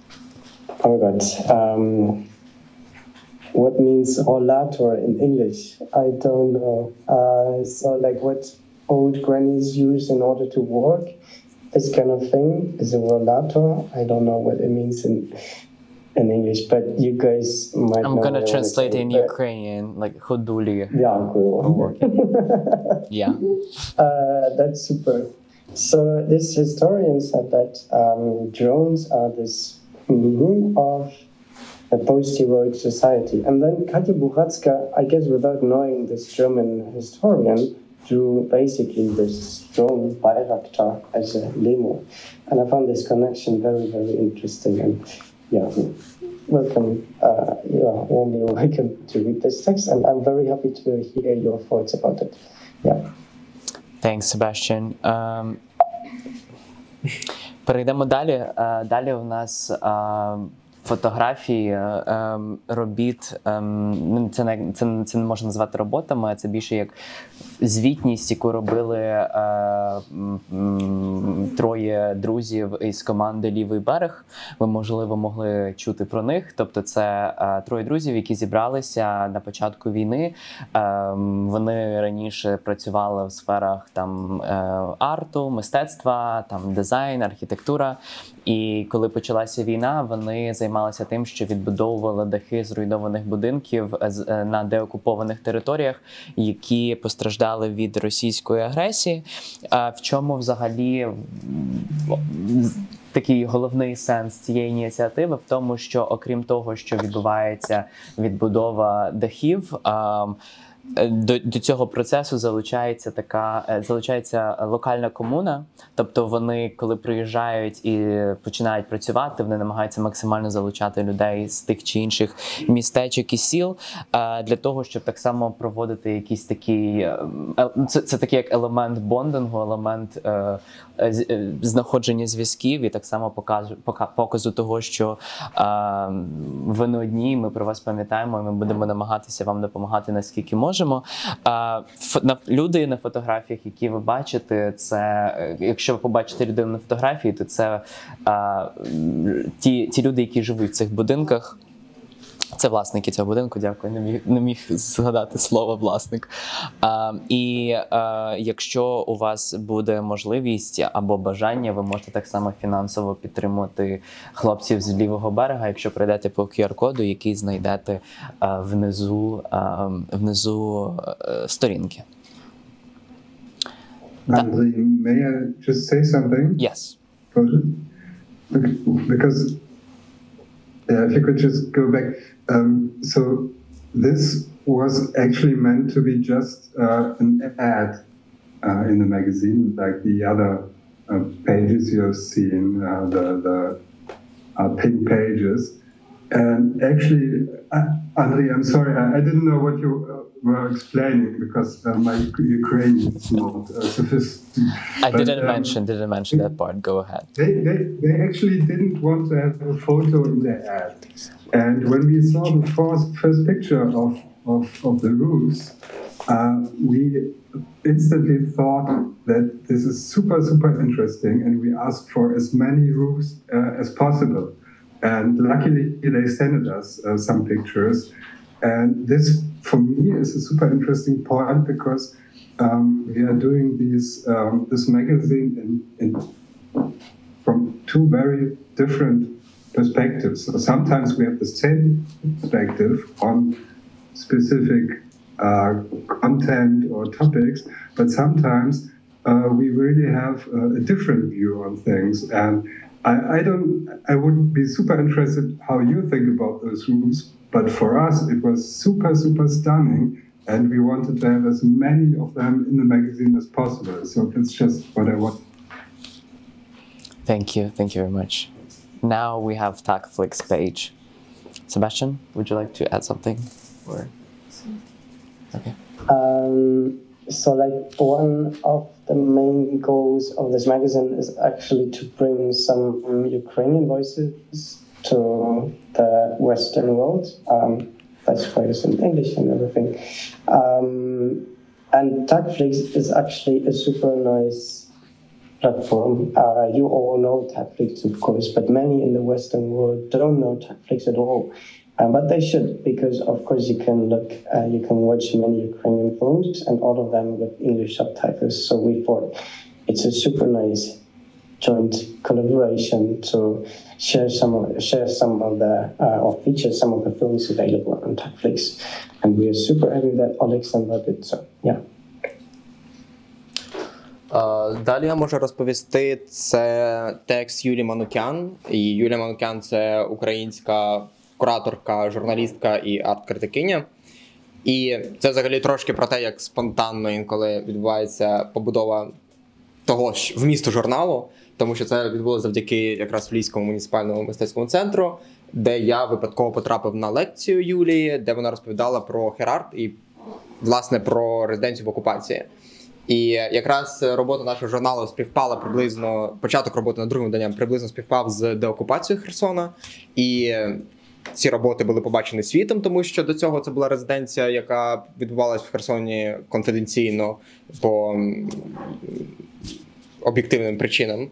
what means rollator in English? I don't know. So like what old grannies use in order to walk, this kind of thing is a rollator. I don't know what it means in English, but you guys might know. I'm going to translate in Ukrainian, like ходулі. Yeah. That's super. So this historian said that drones are this of a post-heroic society. And then Katja Buchatska, I guess without knowing this German historian, drew basically this drone Bayraktar as a lemur. And I found this connection very, very interesting. And welcome. You are warmly welcome to read this text, and I'm very happy to hear your thoughts about it. Yeah. Thanks, Sebastian. Перейдемо далі. Далі у нас фотографії робіт. Це не можна назвати роботами, а це більше як звітність, яку робили троє друзів із команди «Лівий берег». Ви, можливо, могли чути про них. Тобто це троє друзів, які зібралися на початку війни. Вони раніше працювали в сферах там арту, мистецтва, там дизайн, архітектура. І коли почалася війна, вони займалися тим, що відбудовували дахи зруйнованих будинків на деокупованих територіях, які постраждали від російської агресії. В чому взагалі такий головний сенс цієї ініціативи? В тому, що окрім того, що відбувається відбудова дахів, до цього процесу залучається локальна комуна. Тобто вони, коли приїжджають і починають працювати, вони намагаються максимально залучати людей з тих чи інших містечок і сіл для того, щоб так само проводити якісь такі... Це такий як елемент бондингу, елемент знаходження зв'язків і так само показу того, що ви не одні, ми про вас пам'ятаємо і ми будемо намагатися вам допомагати наскільки можемо. Люди на фотографіях, які ви бачите, це, якщо ви побачите людину на фотографії, то це ті люди, які живуть в цих будинках. Це власники цього будинку, дякую, не міг згадати слово «власник». Якщо у вас буде можливість або бажання, ви можете так само фінансово підтримувати хлопців з лівого берега, якщо прийдете по QR-коду, який знайдете внизу сторінки. Andrei, may I just say something? Yes. Because if you could just go back. So this was actually meant to be just an ad in the magazine, like the other pages you have seen, the pink pages. And actually, Andrei, I'm sorry, I didn't know what you were explaining because my Ukrainian is not sophisticated. I didn't mention that part. Go ahead. They actually didn't want to have a photo in their ad. And when we saw the first picture of the roofs, we instantly thought that this is super, super interesting, and we asked for as many roofs as possible. And luckily, they sent us some pictures. And this, for me, is a super interesting point because we are doing this magazine from two very different perspectives. So sometimes we have the same perspective on specific content or topics, but sometimes we really have a different view on things. And I would be super interested how you think about those rooms, but for us it was super, super stunning, and we wanted to have as many of them in the magazine as possible. So that's just what I want. Thank you very much. Now we have TagFlix's page. Sebastian, would you like to add something? Or... Okay. So like one of the main goals of this magazine is actually to bring some Ukrainian voices to the Western world. That's why it's in English and everything. And TagFlix is actually a super nice platform. You all know TagFlix, of course, but many in the Western world don't know TagFlix at all. But they should, because of course you can watch many Ukrainian films, and all of them with English subtitles. So we thought it's a super nice joint collaboration to share some of the or feature some of the films available on TagFlix, and we are super happy that Alexander did so. Yeah. Далі я можу розповісти, це текст Юлії Манукян. І Юлія Манукян – це українська кураторка, журналістка і арт-критикиня. І це взагалі трошки про те, як спонтанно інколи відбувається побудова того ж вмісту журналу, тому що це відбулося завдяки якраз Львівському муніципальному мистецькому центру. де я випадково потрапив на лекцію Юлії, де вона розповідала про хер-арт і, власне, про резиденцію в окупації. І якраз робота нашого журналу співпала приблизно, початок роботи над другим виданням приблизно співпав з деокупацією Херсона. І ці роботи були побачені світом, тому що до цього це була резиденція, яка відбувалась в Херсоні конфіденційно по об'єктивним причинам.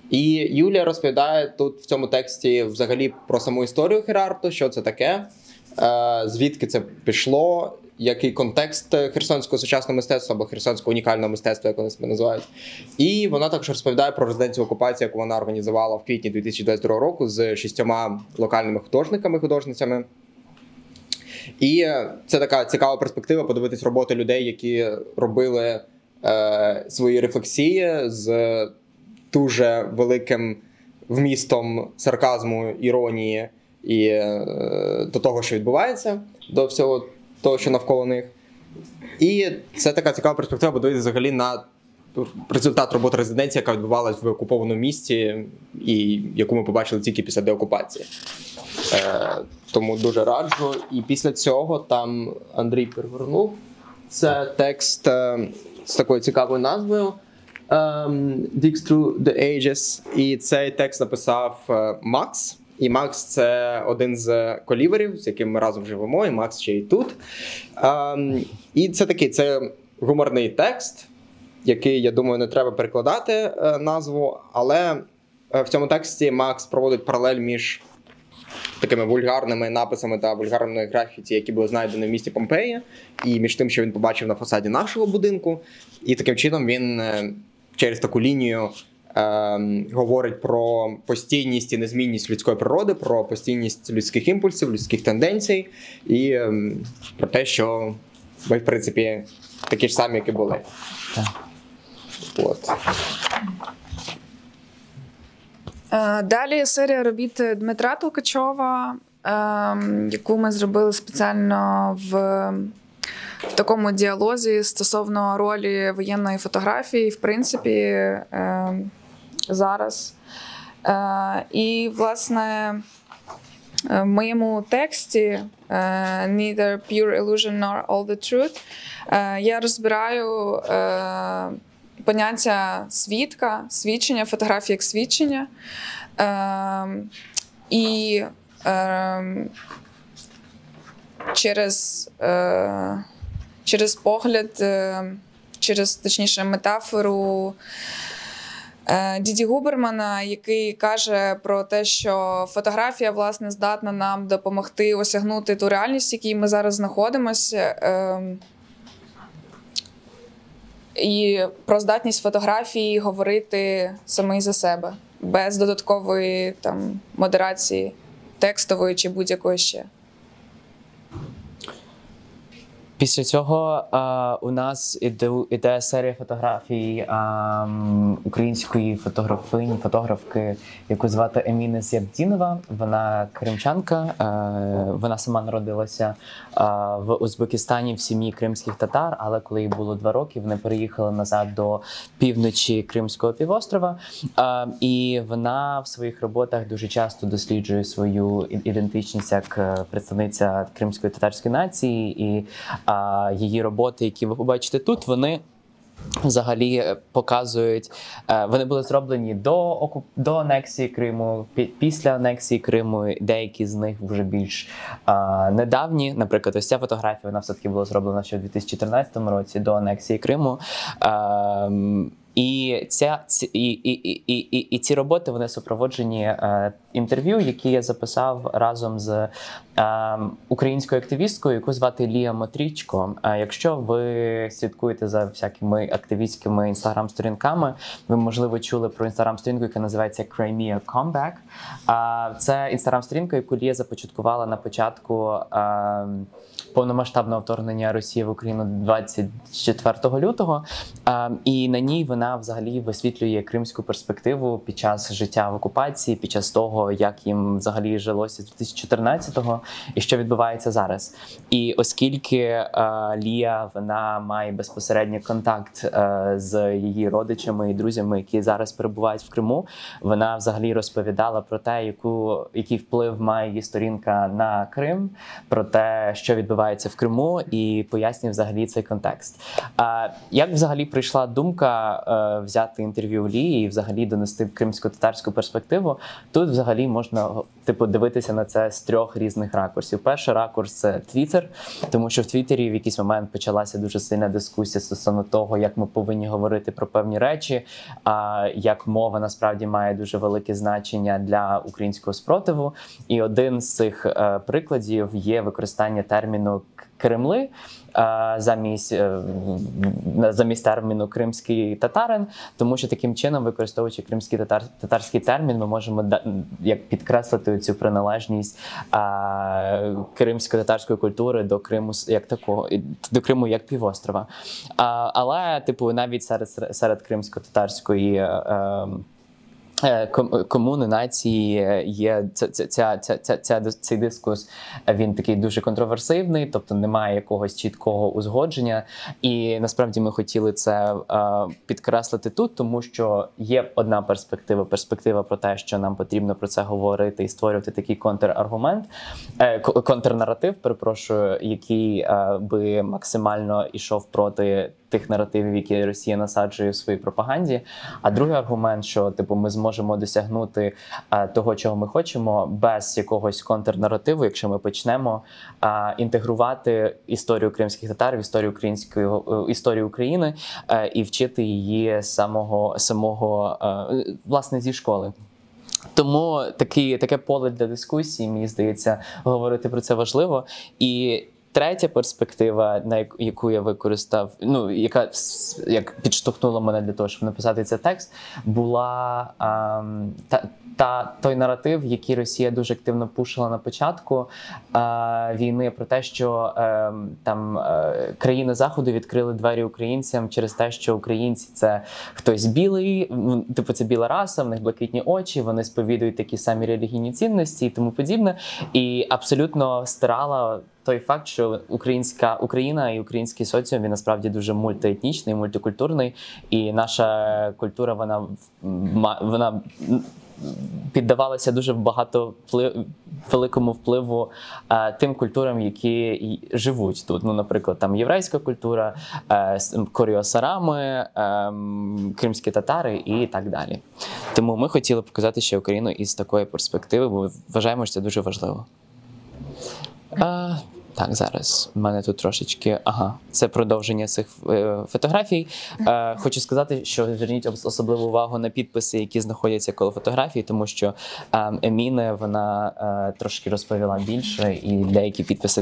І Юлія розповідає тут в цьому тексті взагалі про саму історію хер-арту, що це таке, звідки це пішло, який контекст херсонського сучасного мистецтва або херсонського унікального мистецтва, як вони себе називають. І вона також розповідає про резиденцію окупації, яку вона організувала в квітні 2022 року з 6 локальними художниками-художницями. І це така цікава перспектива подивитись роботи людей, які робили свої рефлексії з дуже великим вмістом сарказму, іронії і до того, що відбувається, до всього того, що навколо них. І це така цікава перспектива подивитися взагалі на результат роботи резиденції, яка відбувалась в окупованому місті і яку ми побачили тільки після деокупації. Тому дуже раджу. І після цього там Андрій перевернув. Це текст з такою цікавою назвою Digs Through the Ages. І цей текст написав Макс. І Макс – це один з коліверів, з яким ми разом живемо, і Макс ще й тут. І це гуморний текст, який, я думаю, не треба перекладати назву, але в цьому тексті Макс проводить паралель між такими вульгарними написами та вульгарними графіті, які були знайдені в місті Помпеї, і між тим, що він побачив на фасаді нашого будинку. І таким чином він через таку лінію говорить про постійність і незмінність людської природи, про постійність людських імпульсів, людських тенденцій і про те, що ми, в принципі, такі ж самі, які були. Так. От. Далі серія робіт Дмитра Толкачова, яку ми зробили спеціально в такому діалозі стосовно ролі воєнної фотографії, в принципі, зараз. І, власне, в моєму тексті Neither Pure Illusion Nor All the Truth я розбираю поняття свідка, свідчення, фотографії як свідчення. І через погляд, точніше, метафору Діді Губермана, який каже про те, що фотографія, власне, здатна нам допомогти осягнути ту реальність, в якій ми зараз знаходимося, і про здатність фотографії говорити самий за себе, без додаткової там модерації текстової чи будь-якої ще. Після цього у нас іде серія фотографій української фотографки, яку звати Еміна Зябдінова. Вона кримчанка, вона сама народилася в Узбекистані в сім'ї кримських татар, але коли їй було 2 роки, вони переїхали назад до півночі Кримського півострова. І вона в своїх роботах дуже часто досліджує свою ідентичність як представниця кримської татарської нації, і її роботи, які ви побачите тут, вони взагалі показують, вони були зроблені до анексії Криму, після анексії Криму, деякі з них вже більш недавні. Наприклад, ось ця фотографія, вона все-таки була зроблена ще у 2014 році, до анексії Криму. І ці роботи, вони супроводжені інтерв'ю, які я записав разом з українською активісткою, яку звати Лія Мотрічко. Якщо ви слідкуєте за всякими активістськими інстаграм-сторінками, ви, можливо, чули про інстаграм-сторінку, яка називається Crimea Comeback. Це інстаграм-сторінка, яку Лія започаткувала на початку повномасштабного вторгнення Росії в Україну 24 лютого. І на ній вона взагалі висвітлює кримську перспективу під час життя в окупації, під час того, як їм взагалі жилося з 2014-го і що відбувається зараз. І оскільки Лія, вона має безпосередній контакт з її родичами і друзями, які зараз перебувають в Криму, вона взагалі розповідала про те, який вплив має її сторінка на Крим, про те, що відбувається в Криму, і пояснює взагалі цей контекст. Як взагалі прийшла думка взяти інтерв'ю у Лії і взагалі донести кримсько-татарську перспективу? Тут взагалі можна дивитися на це з 3 різних ракурсів. Перший ракурс – це Твіттер, тому що в Твіттері в якийсь момент почалася дуже сильна дискусія стосовно того, як ми повинні говорити про певні речі, як мова насправді має дуже велике значення для українського спротиву. І один з цих прикладів є використання терміну «Кремли» замість терміну «кримський татарин», тому що таким чином, використовуючи кримський татарський термін, ми можемо як підкреслити цю приналежність кримсько-татарської культури до Криму як такого, до Криму як півострова. Але навіть серед кримсько-татарської комуни, нації є цей дискус, він такий дуже контроверсивний, тобто немає якогось чіткого узгодження. І насправді ми хотіли це підкреслити тут, тому що є одна перспектива про те, що нам потрібно про це говорити і створювати такий контрнаратив, який би максимально ішов проти тих наративів, які Росія насаджує в своїй пропаганді. А другий аргумент, що ми зможемо досягнути того, чого ми хочемо, без якогось контрнаративу, якщо ми почнемо інтегрувати історію кримських татар в історію України і вчити її самого власне зі школи. Тому таке поле для дискусії, мені здається, говорити про це важливо. І третя перспектива, на яку я використав, яка підштовхнула мене для того, щоб написати цей текст, була той наратив, який Росія дуже активно пушила на початку війни, про те, що країни Заходу відкрили двері українцям через те, що українці – це хтось білий, це біла раса, в них блакитні очі, вони сповідують такі самі релігійні цінності і тому подібне. І абсолютно стирала той факт, що Україна і український соціум, він насправді дуже мультиетнічний, мультикультурний, і наша культура, вона піддавалася дуже великому впливу тим культурам, які живуть тут. Наприклад, там єврейська культура, коріосарами, кримські татари і так далі. Тому ми хотіли показати ще Україну із такої перспективи, бо вважаємо, що це дуже важливо. Так, зараз в мене тут трошечки, це продовження цих фотографій. Хочу сказати, що зверніть особливу увагу на підписи, які знаходяться коло фотографій, тому що Еміне, вона трошки розповіла більше, і деякі підписи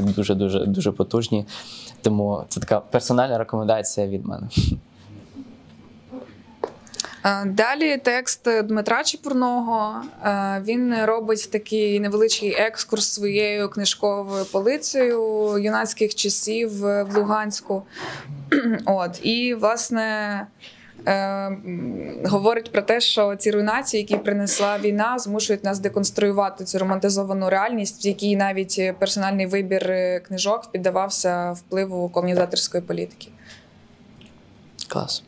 дуже потужні. Тому це така персональна рекомендація від мене. Далі текст Дмитра Чепурного. Він робить такий невеличкий екскурс своєю книжковою полицею юнацьких часів в Луганську. І, власне, говорить про те, що ці руйнації, які принесла війна, змушують нас деконструювати цю романтизовану реальність, в якій навіть персональний вибір книжок піддавався впливу колонізаторської політики. Клас.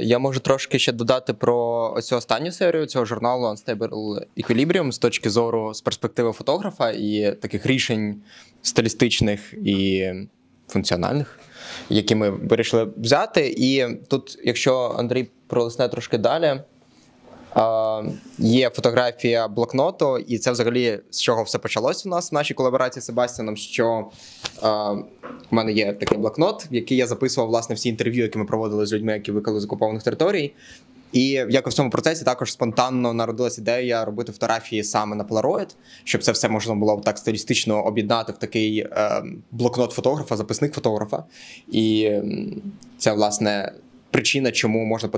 Я можу трошки ще додати про цю останню серію цього журналу Unstable Equilibrium з точки зору, з перспективи фотографа і таких рішень стилістичних і функціональних, які ми вирішили взяти. І тут, якщо Андрій пролисне трошки далі, є фотографія блокноту, і це взагалі з чого все почалось у нас в нашій колаборації з Себастьяном, що в мене є такий блокнот, в який я записував, власне, всі інтерв'ю, які ми проводили з людьми, які виклали з окупованих територій. І як в цьому процесі також спонтанно народилася ідея робити фотографії саме на полароїд, щоб це все можна було так стилістично об'єднати в такий блокнот фотографа, записник фотографа. І це, власне, причина, чому можна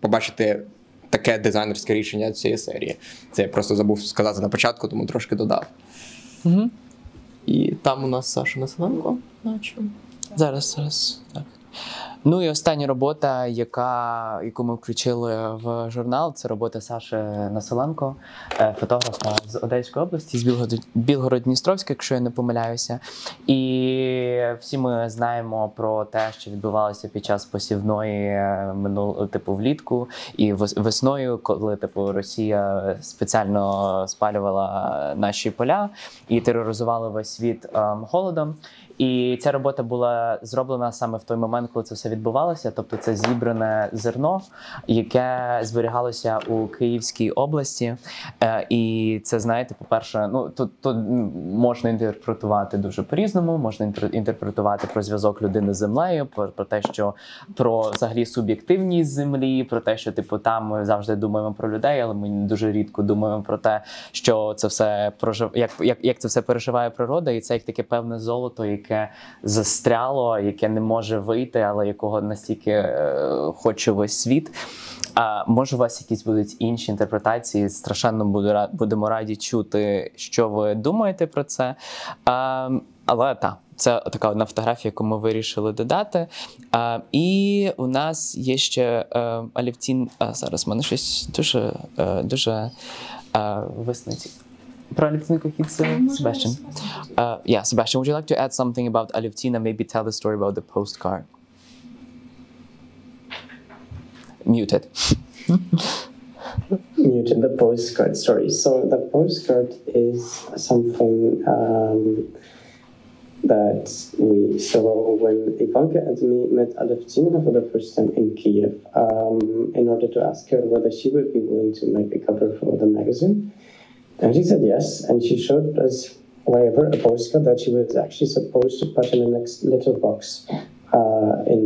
побачити таке дизайнерське рішення цієї серії. Це я просто забув сказати на початку, тому трошки додав. І там у нас Саша Насиленко. Зараз. Так. Ну і остання робота, яку ми включили в журнал, це робота Саші Насиленко, фотографа з Одеської області, з Білгород-Дністровська, якщо я не помиляюся. І всі ми знаємо про те, що відбувалося під час посівної влітку і весною, коли Росія спеціально спалювала наші поля і тероризувала весь світ холодом. І ця робота була зроблена саме в той момент, коли це все відбувалося. Тобто це зібране зерно, яке зберігалося у Київській області. І це, знаєте, по-перше, тут можна інтерпретувати дуже по-різному. Можна інтерпретувати про зв'язок людини з землею, про те, що про взагалі суб'єктивність землі, про те, що там ми завжди думаємо про людей, але ми дуже рідко думаємо про те, що це все як це все переживає природа, і це як таке певне золото, яке застряло, яке не може вийти, але якого настільки хоче весь світ. Може, у вас якісь будуть інші інтерпретації? Страшенно будемо раді чути, що ви думаєте про це. Але це така одна фотографія, яку ми вирішили додати. І у нас є ще Алевтін. Зараз в мене щось дуже виснить. Про Алевтіну Кахідзе, Sebastian. Sebastian, would you like to add something about Alevtina? Maybe tell the story about the postcard. Muted. Muted, the postcard, sorry. So the postcard is something that we saw when Ivanka and me met Alevtina for the first time in Kiev, in order to ask her whether she would be willing to make a cover for the magazine. And she said yes, and she showed us, however, a postcard that she was actually supposed to put in the next little box in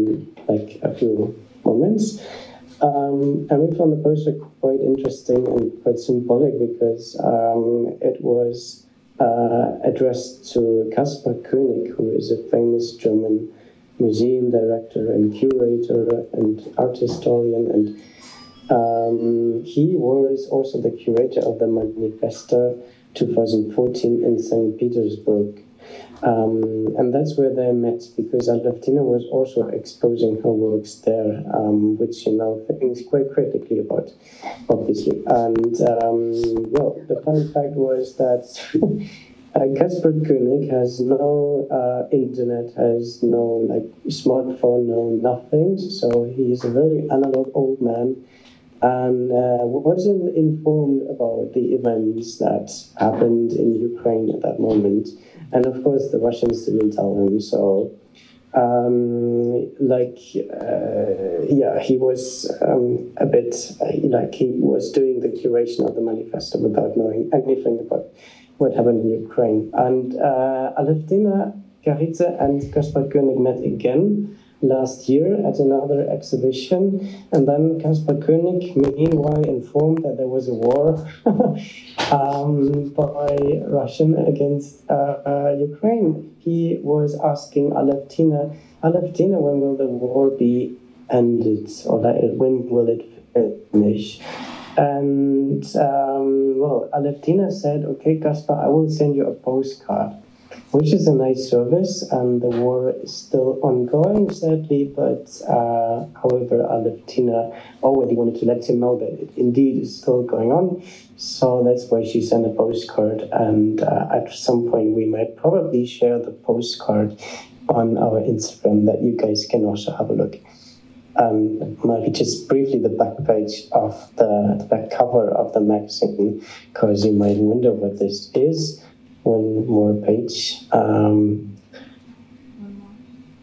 like a few moments. And we found the poster quite interesting and quite symbolic because it was addressed to Caspar Koenig, who is a famous German museum director and curator and art historian, and he was also the curator of the Manifesto 2014 in St. Petersburg. And that's where they met, because Alevtina was also exposing her works there, which she now thinks quite critically about, obviously. And, the funny fact was that Caspar Koenig has no internet, has no smartphone, no nothing, so he's a very analog old man, and wasn't informed about the events that happened in Ukraine at that moment. And of course, the Russians didn't tell him. So, he was a bit he was doing the curation of the manifesto without knowing anything about what happened in Ukraine. And Alevtina Kachidze and Caspar Koenig met again last year at another exhibition, and then Caspar Koenig meanwhile informed that there was a war by Russia against Ukraine. He was asking Alevtina, when will the war be ended, or when will it finish? And Alevtina said, okay, Caspar, I will send you a postcard, which is a nice service, and the war is still ongoing, sadly, but however, Alevtina already wanted to let him know that it indeed is still going on, so that's why she sent a postcard, and at some point we might probably share the postcard on our Instagram, that you guys can also have a look. Maybe just briefly the back page of the back cover of the magazine, because you might wonder what this is. One more page.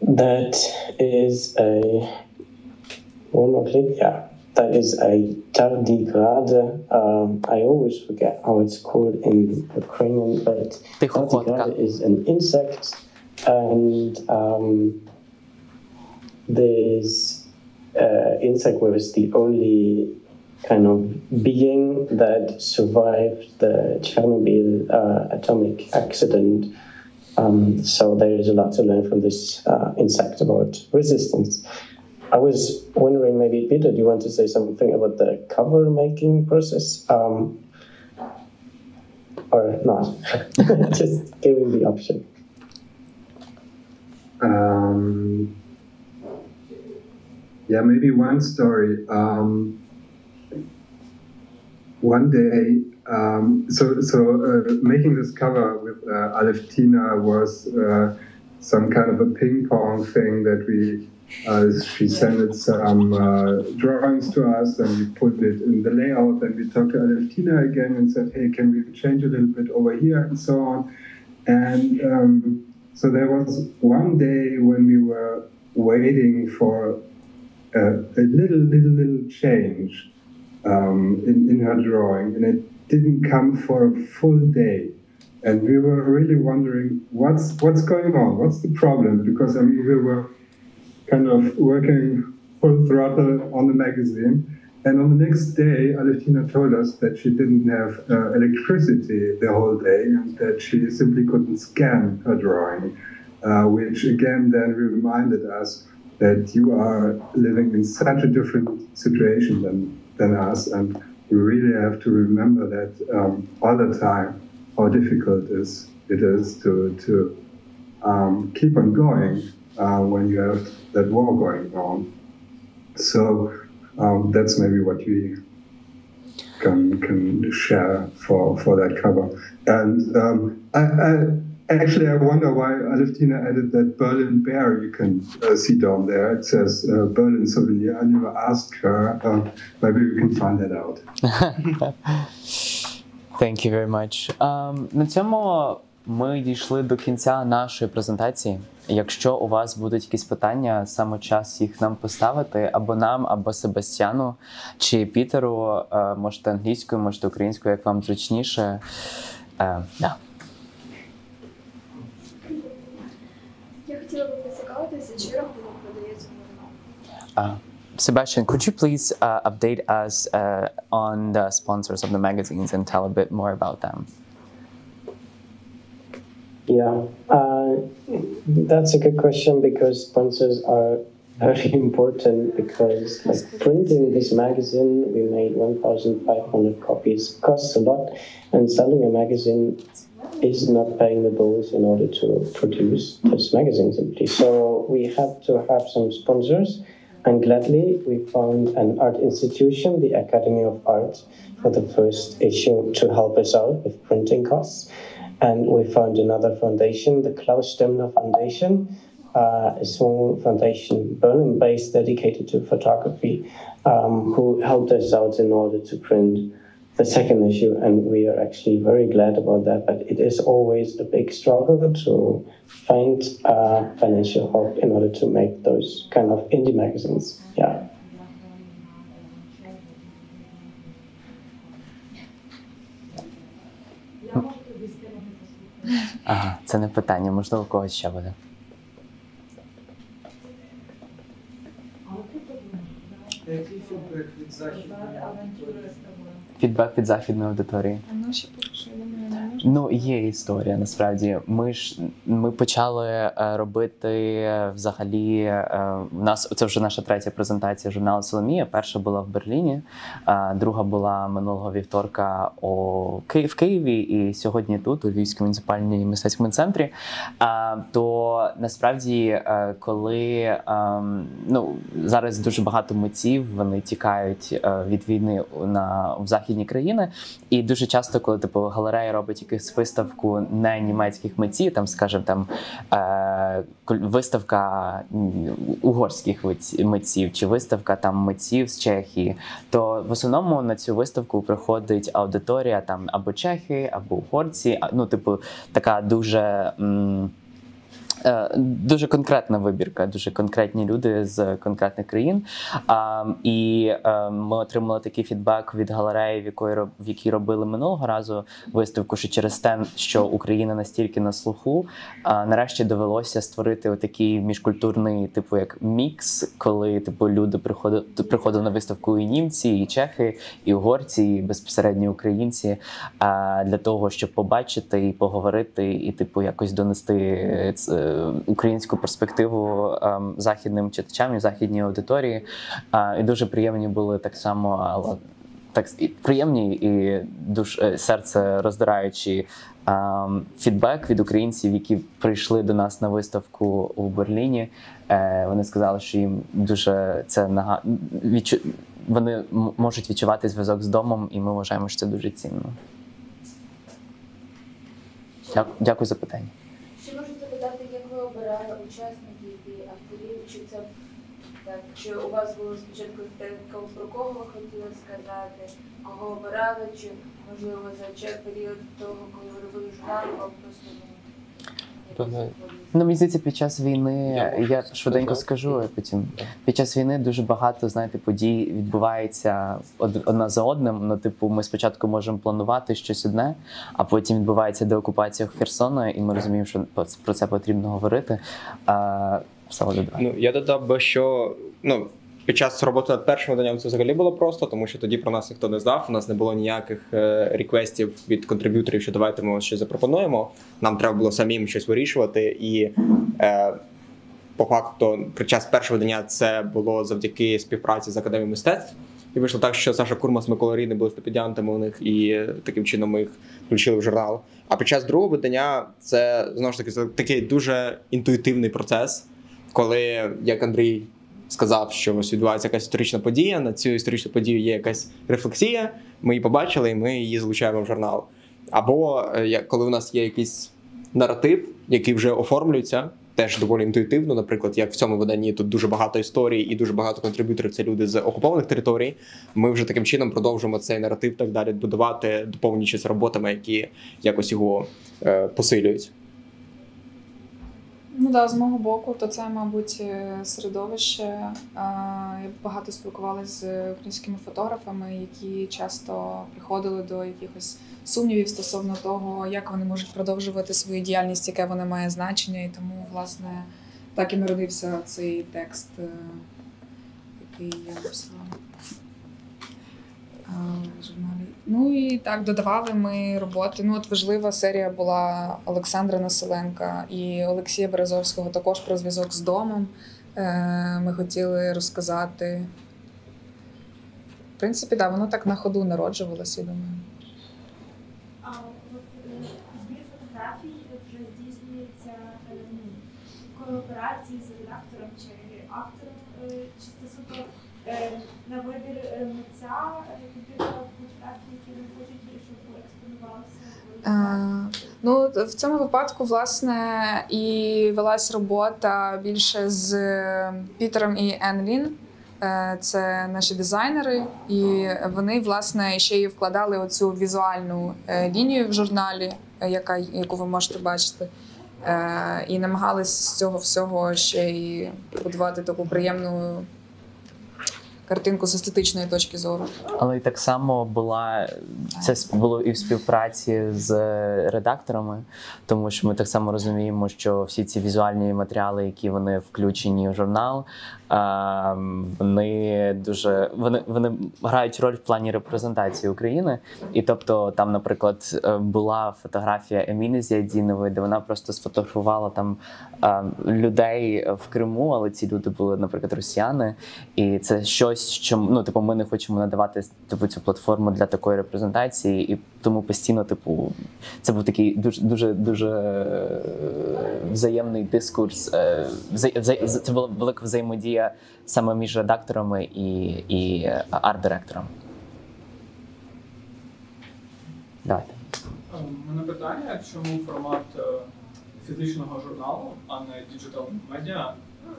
That is one more click. Yeah, that is a tardigrade. I always forget how it's called in Ukrainian, but tardigrade is an insect, and this insect was the only kind of being that survived the Chernobyl atomic accident. So there is a lot to learn from this insect about resistance. I was wondering, maybe Peter, do you want to say something about the cover making process? Or not? Just giving the option. Yeah, maybe one story. One day, making this cover with Aleftina was some kind of a ping pong thing that she sent some drawings to us, and we put it in the layout, and we talked to Aleftina again and said, hey, can we change a little bit over here, and so on. And so there was one day when we were waiting for a little change in her drawing, and it didn't come for a full day. And we were really wondering what's going on, what's the problem? Because I mean, we were kind of working full throttle on the magazine, and on the next day, Aleftina told us that she didn't have electricity the whole day, and that she simply couldn't scan her drawing, which again then reminded us that you are living in such a different situation than us, and we really have to remember that all the time how difficult it is to keep on going when you have that war going on. So that's maybe what we can share for that cover. And I wonder why Aleftina added that Berlin bear you can see down there. It says Berlin souvenir. I never asked her. Maybe we can find that out. Thank you very much. На цьому ми дійшли до кінця нашої презентації. Якщо у вас будуть якісь питання, саме час їх нам поставити, або нам, або Себастьяну, чи Пітеру, можете англійською, можете українською, як вам зручніше. Да. Я хотіла би поцікавитися, чи рахунок продається журнал? Sebastian, could you please update us on the sponsors of the magazines and tell a bit more about them? Yeah, that's a good question, because sponsors are very important, because like printing this magazine, we made 1,500 copies, costs a lot, and selling a magazine is not paying the bills in order to produce this magazine simply. So we had to have some sponsors, and gladly we found an art institution, the Academy of Art, for the first issue to help us out with printing costs. And we found another foundation, the Klaus Stemner Foundation, a small foundation, Berlin-based, dedicated to photography, who helped us out in order to print the second issue, and we are actually very glad about that. But it is always a big struggle to find financial help in order to make those kind of indie magazines. Yeah. Ага, це не питання, можливо, у когось ще буде. Який фідбек від західної аудиторії? Фідбек від західної аудиторії. Ну, є історія, насправді. Ми почали робити взагалі, це вже наша третя презентація журналу Soлomiya. Перша була в Берліні, друга була минулого вівторка в Києві і сьогодні тут, у Львівському муніципальному мистецькому центрі. То насправді, коли зараз дуже багато митців, вони тікають від війни в західні країни, і дуже часто, коли галерея робить якусь виставку не німецьких митців, там, скажімо, виставка угорських митців чи виставка там митців з Чехії, то в основному на цю виставку приходить аудиторія там або чехи, або угорці, така дуже конкретна вибірка, дуже конкретні люди з конкретних країн. І ми отримали такий фідбек від галереї, в якій робили минулого разу виставку, що через те, що Україна настільки на слуху, нарешті довелося створити такий міжкультурний як мікс, коли люди приходили на виставку і німці, і чехи, і угорці, і безпосередньо українці, для того, щоб побачити і поговорити, і якось донести українську перспективу західним читачам і західній аудиторії. І дуже приємні були так само так приємні і серце роздираючі фідбек від українців, які прийшли до нас на виставку у Берліні. Вони сказали, що їм дуже це вони можуть відчувати зв'язок з домом, і ми вважаємо, що це дуже цінно. Дякую за питання. Чи можу запитати, як ви обирали учасників і авторів? Чи це так, чи у вас було спочатку про кого ви хотіли сказати, кого обирали, чи можливо за період того, коли ви робили журнал, або просто мені здається, під час війни, я швиденько скажу, а потім. Під час війни дуже багато, знаєте, подій відбувається одна за одним. Ми спочатку можемо планувати щось одне, а потім відбувається деокупація Херсона, і ми розуміємо, що про це потрібно говорити. Я додав би, що під час роботи над першим виданням це взагалі було просто, тому що тоді про нас ніхто не знав, у нас не було ніяких реквестів від контриб'юторів, що давайте ми щось запропонуємо. Нам треба було самим щось вирішувати, і по факту під час першого видання це було завдяки співпраці з Академією мистецтв. І вийшло так, що Саша Курмас, Микола Рідний були стипендіантами у них, і таким чином ми їх включили в журнал. А під час другого видання це, знову ж таки, такий дуже інтуїтивний процес, коли, як Андрій сказав, що ось відбувається якась історична подія, на цю історичну подію є якась рефлексія, ми її побачили і ми її залучаємо в журнал. Або коли у нас є якийсь наратив, який вже оформлюється, теж доволі інтуїтивно, наприклад, як в цьому виданні тут дуже багато історій і дуже багато контриб'юторів, це люди з окупованих територій, ми вже таким чином продовжуємо цей наратив так далі будувати, доповнюючись роботами, які якось його посилюють. З мого боку, то це, мабуть, середовище. Я багато спілкувалася з українськими фотографами, які часто приходили до якихось сумнівів стосовно того, як вони можуть продовжувати свою діяльність, яке вона має значення. І тому, власне, так і народився цей текст, який я написала в журналі. І так, додавали ми роботи. Важлива серія була Олександра Населенка і Олексія Березовського, також про зв'язок з домом. Ми хотіли розказати. В принципі, воно так на ходу народжувалося, я думаю. Збір фотографій вже здійснюється колаборації з редактором чи автором, чи це суто на вибір митця, комп'ютера фотографії, які не хочуть, щоб експонувалися? В цьому випадку, власне, і велась робота більше з Пітером і Енлін. Це наші дизайнери, і вони, власне, ще й вкладали оцю візуальну лінію в журналі, яку ви можете бачити. І намагалися з цього всього ще й будувати таку приємну картинку з естетичної точки зору. Але і так само це було і в співпраці з редакторами, тому що ми так само розуміємо, що всі ці візуальні матеріали, які вони включені в журнал, вони грають роль в плані репрезентації України. І тобто там, наприклад, була фотографія Еміни Зіадінової, де вона просто сфотографувала там людей в Криму, але ці люди були, наприклад, росіяни. І це щось, що ми не хочемо надавати цю платформу для такої репрезентації, і тому постійно це був такий дуже взаємний дискурс. Це була велика взаємодія саме між редакторами і арт-директором. Давайте. У мене питання, чому формат фізичного журналу, а не діджитал-медіа?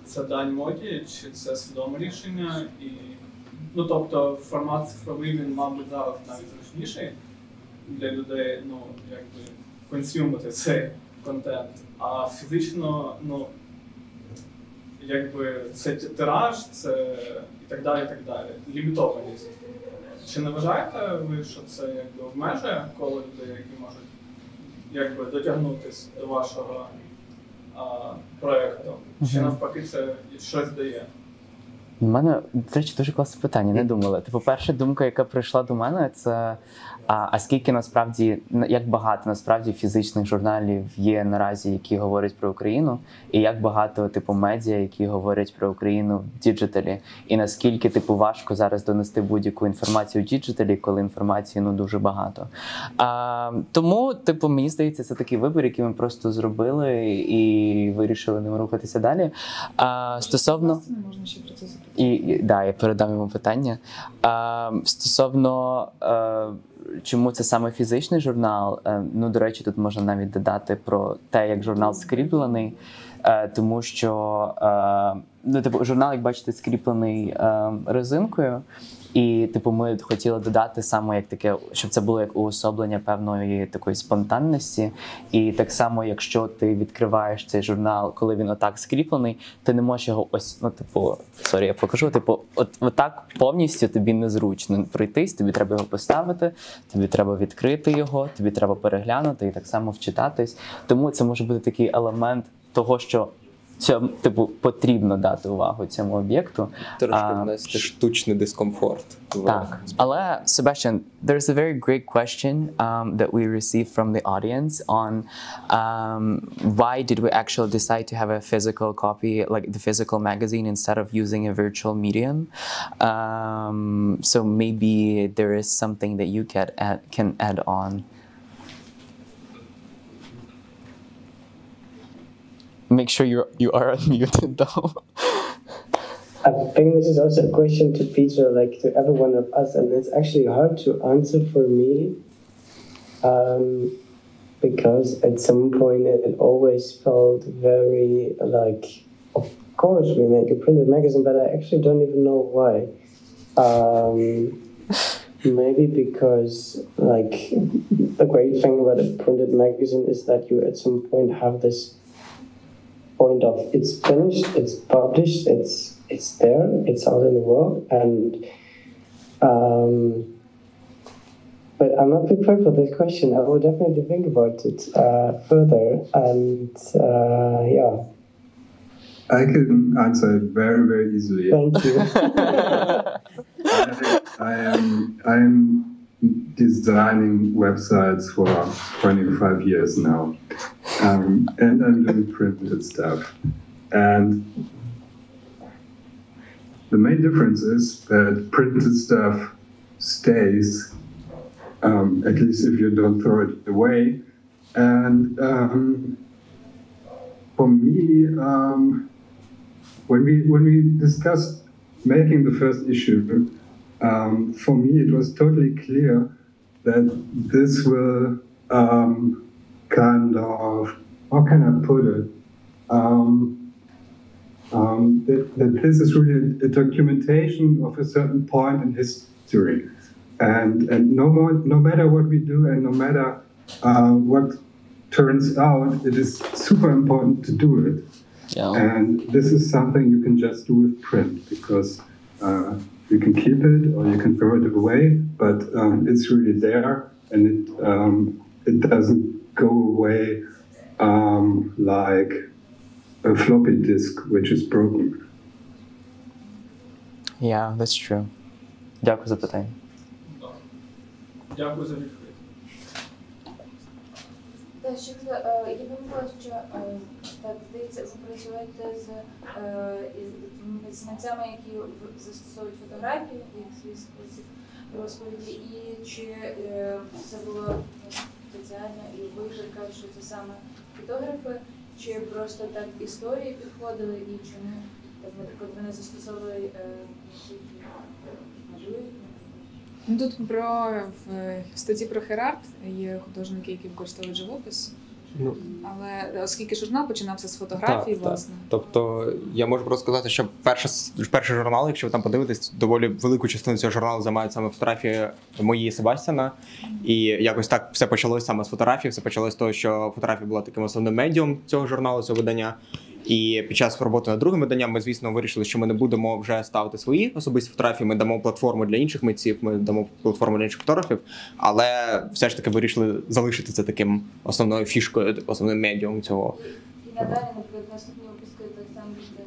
Це дань моді, чи це свідоме рішення? Тобто формат цифровий, він, мабуть, зараз навіть зручніший для людей, консюмити цей контент. А фізично, це тираж, це і так далі, лімітованість. Чи не вважаєте ви, що це обмежує коло людей, які можуть дотягнутися до вашого проєкту? Чи навпаки це щось дає? У мене, до речі, дуже класне питання, не думала. Перша думка, яка прийшла до мене, це А скільки насправді, як багато насправді фізичних журналів є наразі, які говорять про Україну, і як багато типу медіа, які говорять про Україну в діджиталі, і наскільки типу важко зараз донести будь-яку інформацію в діджиталі, коли інформації дуже багато. Тому, типу, мені здається, це такий вибір, який ми просто зробили і вирішили ним рухатися далі. Стосовно можна ще про це запитати. Да, я передам йому питання. Стосовно чому це саме фізичний журнал, ну, до речі, тут можна навіть додати про те, як журнал скріплений, тому що ну, типу, журнал, як бачите, скріплений резинкою, і типу, ми хотіли додати саме як таке, щоб це було як уособлення певної такої спонтанності. І так само, якщо ти відкриваєш цей журнал, коли він отак скріплений, ти не можеш його ось, ну типу, сорі, я покажу, типу, отак повністю тобі незручно пройтись, тобі треба його поставити, тобі треба відкрити його, тобі треба переглянути і так само вчитатись. Тому це може бути такий елемент того, що цьому, типу, потрібно дати увагу цьому об'єкту. Трошки внести штучний дискомфорт. Так. Але, Sebastian, there's a very great question that we received from the audience on why did we actually decide to have a physical copy, like the physical magazine, instead of using a virtual medium. So maybe there is something that you can add on. Make sure you are unmuted though. I think this is also a question to Peter, like to every one of us, and it's actually hard to answer for me, because at some point it always felt very like, of course we make a printed magazine, but I actually don't even know why. Maybe because like the great thing about a printed magazine is that you at some point have this point of it's finished, it's published, it's there, it's out in the world, and but I'm not prepared for this question. I will definitely think about it further, and yeah. I can answer it very, very easily. Thank you. I am designing websites for 25 years now, and I'm doing printed stuff. And the main difference is that printed stuff stays, at least if you don't throw it away. And for me, when we discussed making the first issue, for me it was totally clear that this will kind of, how can I put it, that this is really a documentation of a certain point in history, and no matter what we do and no matter what turns out, it is super important to do it. Yeah. And this is something you can just do with print, because you can keep it or you can throw it away, but it's really there, and it doesn't go away like a floppy disk which is broken. Yeah, that's true. Дякую за питання. Дякую за відповідь. Так, що я думала, що так, здається, ви працюєте з митцями, які застосовують фотографії, як свій спосіб розповіді, і чи це було спеціально, і ви вже кажете, що це саме фотографи, чи просто так історії підходили, і чому, наприклад, вони застосовували малюють? Ну, тут в статті про хер-арт є художники, які використовують живопис. Ну, але оскільки журнал починався з фотографій, власне. Тобто я можу просто сказати, що перший журнал, якщо ви там подивитесь, доволі велику частину цього журналу займають саме фотографії мої Себастьяна. І якось так все почалось саме з фотографій, все почалось з того, що фотографія була таким основним медіум цього журналу, цього видання. І під час роботи над другим виданням ми, звісно, вирішили, що ми не будемо вже ставити свої особисті фотографії, ми дамо платформу для інших митців, ми дамо платформу для інших фотографів, але все ж таки вирішили залишити це таким основною фішкою, основним медіумом цього. І надалі, наприклад, наступні випуски так само можете?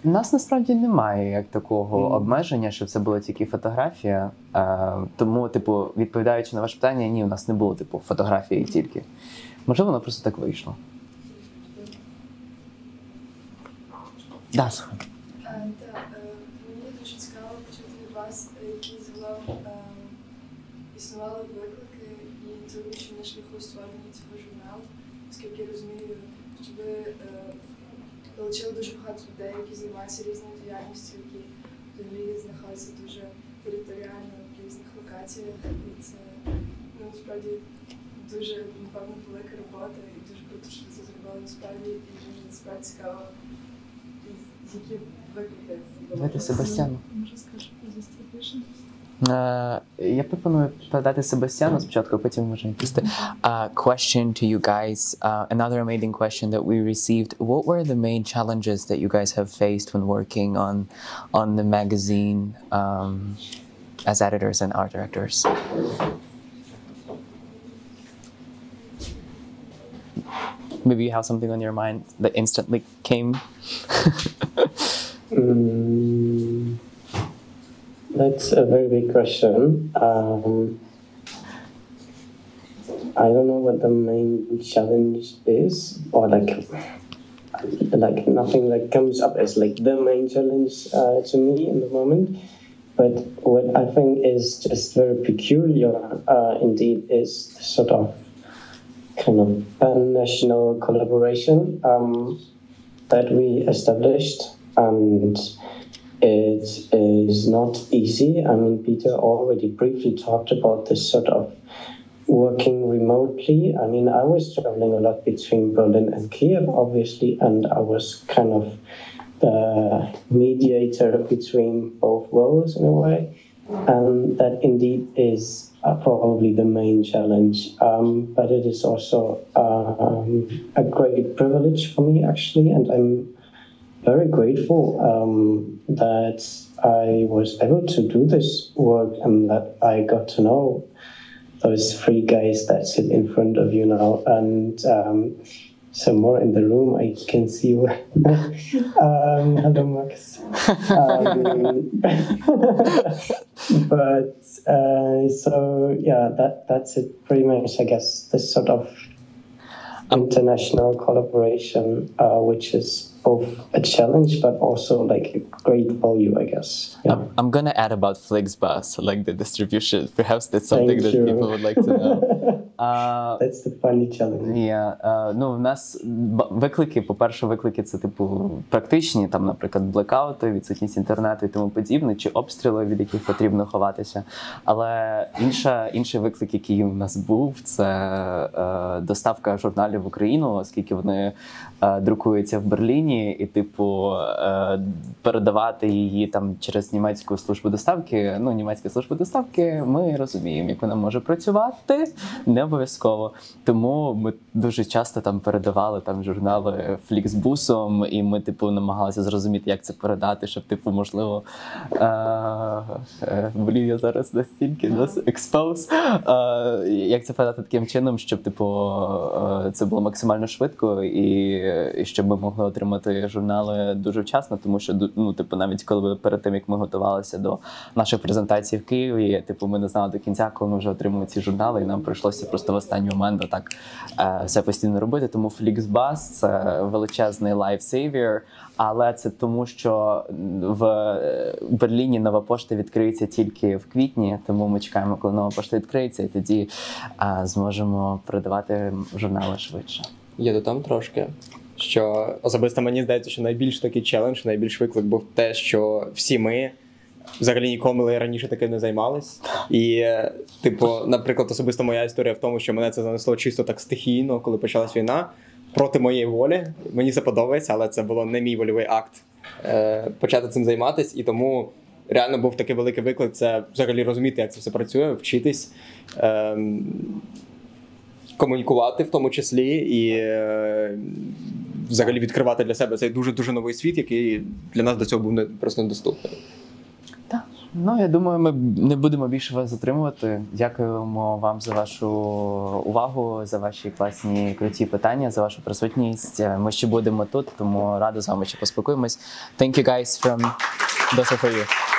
У нас насправді немає як такого обмеження, щоб це була тільки фотографія. Тому, типу, відповідаючи на ваше питання, ні, у нас не було типу фотографії тільки. Можливо, воно просто так вийшло. Да, слухай. Мені дуже цікаво почути від вас, які загалом існували виклики і труднощі на шляху створення цього журналу, оскільки я розумію, що ви залучили дуже багато людей, які займаються різною діяльністю, які взагалі знаходяться дуже територіально в різних локаціях. І це насправді дуже, напевно, велика робота і дуже круто, що ви це зробили насправді. І мені насправді цікаво, які виклики. Давайте Себастьяну. Може скажу про distribution? Я пропоную передати Себастьяну спочатку, а потім можемо відповісти. Question to you guys. Another amazing question that we received. What were the main challenges that you guys have faced when working on the magazine as editors and art directors? Maybe you have something on your mind that instantly came. That's a very big question. I don't know what the main challenge is, or like nothing that comes up as like the main challenge to me in the moment. But what I think is just very peculiar, indeed, is sort of kind of a national collaboration that we established, and it is not easy. I mean, Peter already briefly talked about this sort of working remotely. I mean, I was traveling a lot between Berlin and Kiev, obviously, and I was kind of the mediator between both worlds in a way. And that indeed is probably the main challenge. But it is also a great privilege for me, actually, and I'm very grateful that I was able to do this work and that I got to know those three guys that sit in front of you now. And some more in the room, I can see you. Hello, Max. But so yeah, that's it pretty much, I guess, this sort of international collaboration, which is both a challenge but also like a great value, I guess. Yeah. I'm gonna add about Flixbus, like the distribution. Perhaps that's something that people would like to know. That's the funny challenge. Yeah. Ну, в нас виклики, по-перше, виклики це типу практичні, там, наприклад, блекаути, відсутність інтернету і тому подібне, чи обстріли, від яких потрібно ховатися. Але інший виклик, який у нас був, це доставка журналів в Україну, оскільки вони друкуються в Берліні, і типу передавати її там через німецьку службу доставки. Ну, німецька служба доставки, ми розуміємо, як вона може працювати, не обов'язково. Тому ми дуже часто там передавали там журнали Фліксбусом, і ми типу намагалися зрозуміти, як це передати, щоб типу можливо блін, я зараз настільки експоз, як це передати таким чином, щоб типу це було максимально швидко і щоб ми могли отримати журнали дуже вчасно, тому що ну типу навіть коли перед тим як ми готувалися до нашої презентації в Києві, типу ми не знали до кінця, коли ми вже отримали ці журнали, і нам прийшлося просто в останній момент так все постійно робити. Тому Flixbus – це величезний лайфсейвер, але це тому, що в Берліні нова пошта відкриється тільки в квітні, тому ми чекаємо, коли нова пошта відкриється, і тоді зможемо передавати журнали швидше. Я додам трошки, що особисто мені здається, що найбільш такий челендж, найбільш виклик був те, що всі ми взагалі ніколи раніше таким не займались. І, типу, наприклад, особисто моя історія в тому, що мене це занесло чисто так стихійно, коли почалась війна, проти моєї волі. Мені це подобається, але це було не мій вольовий акт почати цим займатися. І тому реально був такий великий виклик, це взагалі розуміти, як це все працює, вчитись, комунікувати в тому числі і взагалі відкривати для себе цей дуже-дуже новий світ, який для нас до цього був просто недоступний. Так. Ну, я думаю, ми не будемо більше вас затримувати. Дякуємо вам за вашу увагу, за ваші класні, круті питання, за вашу присутність. Ми ще будемо тут, тому радо з вами ще поспілкуємось. Thank you guys from Dosa for you.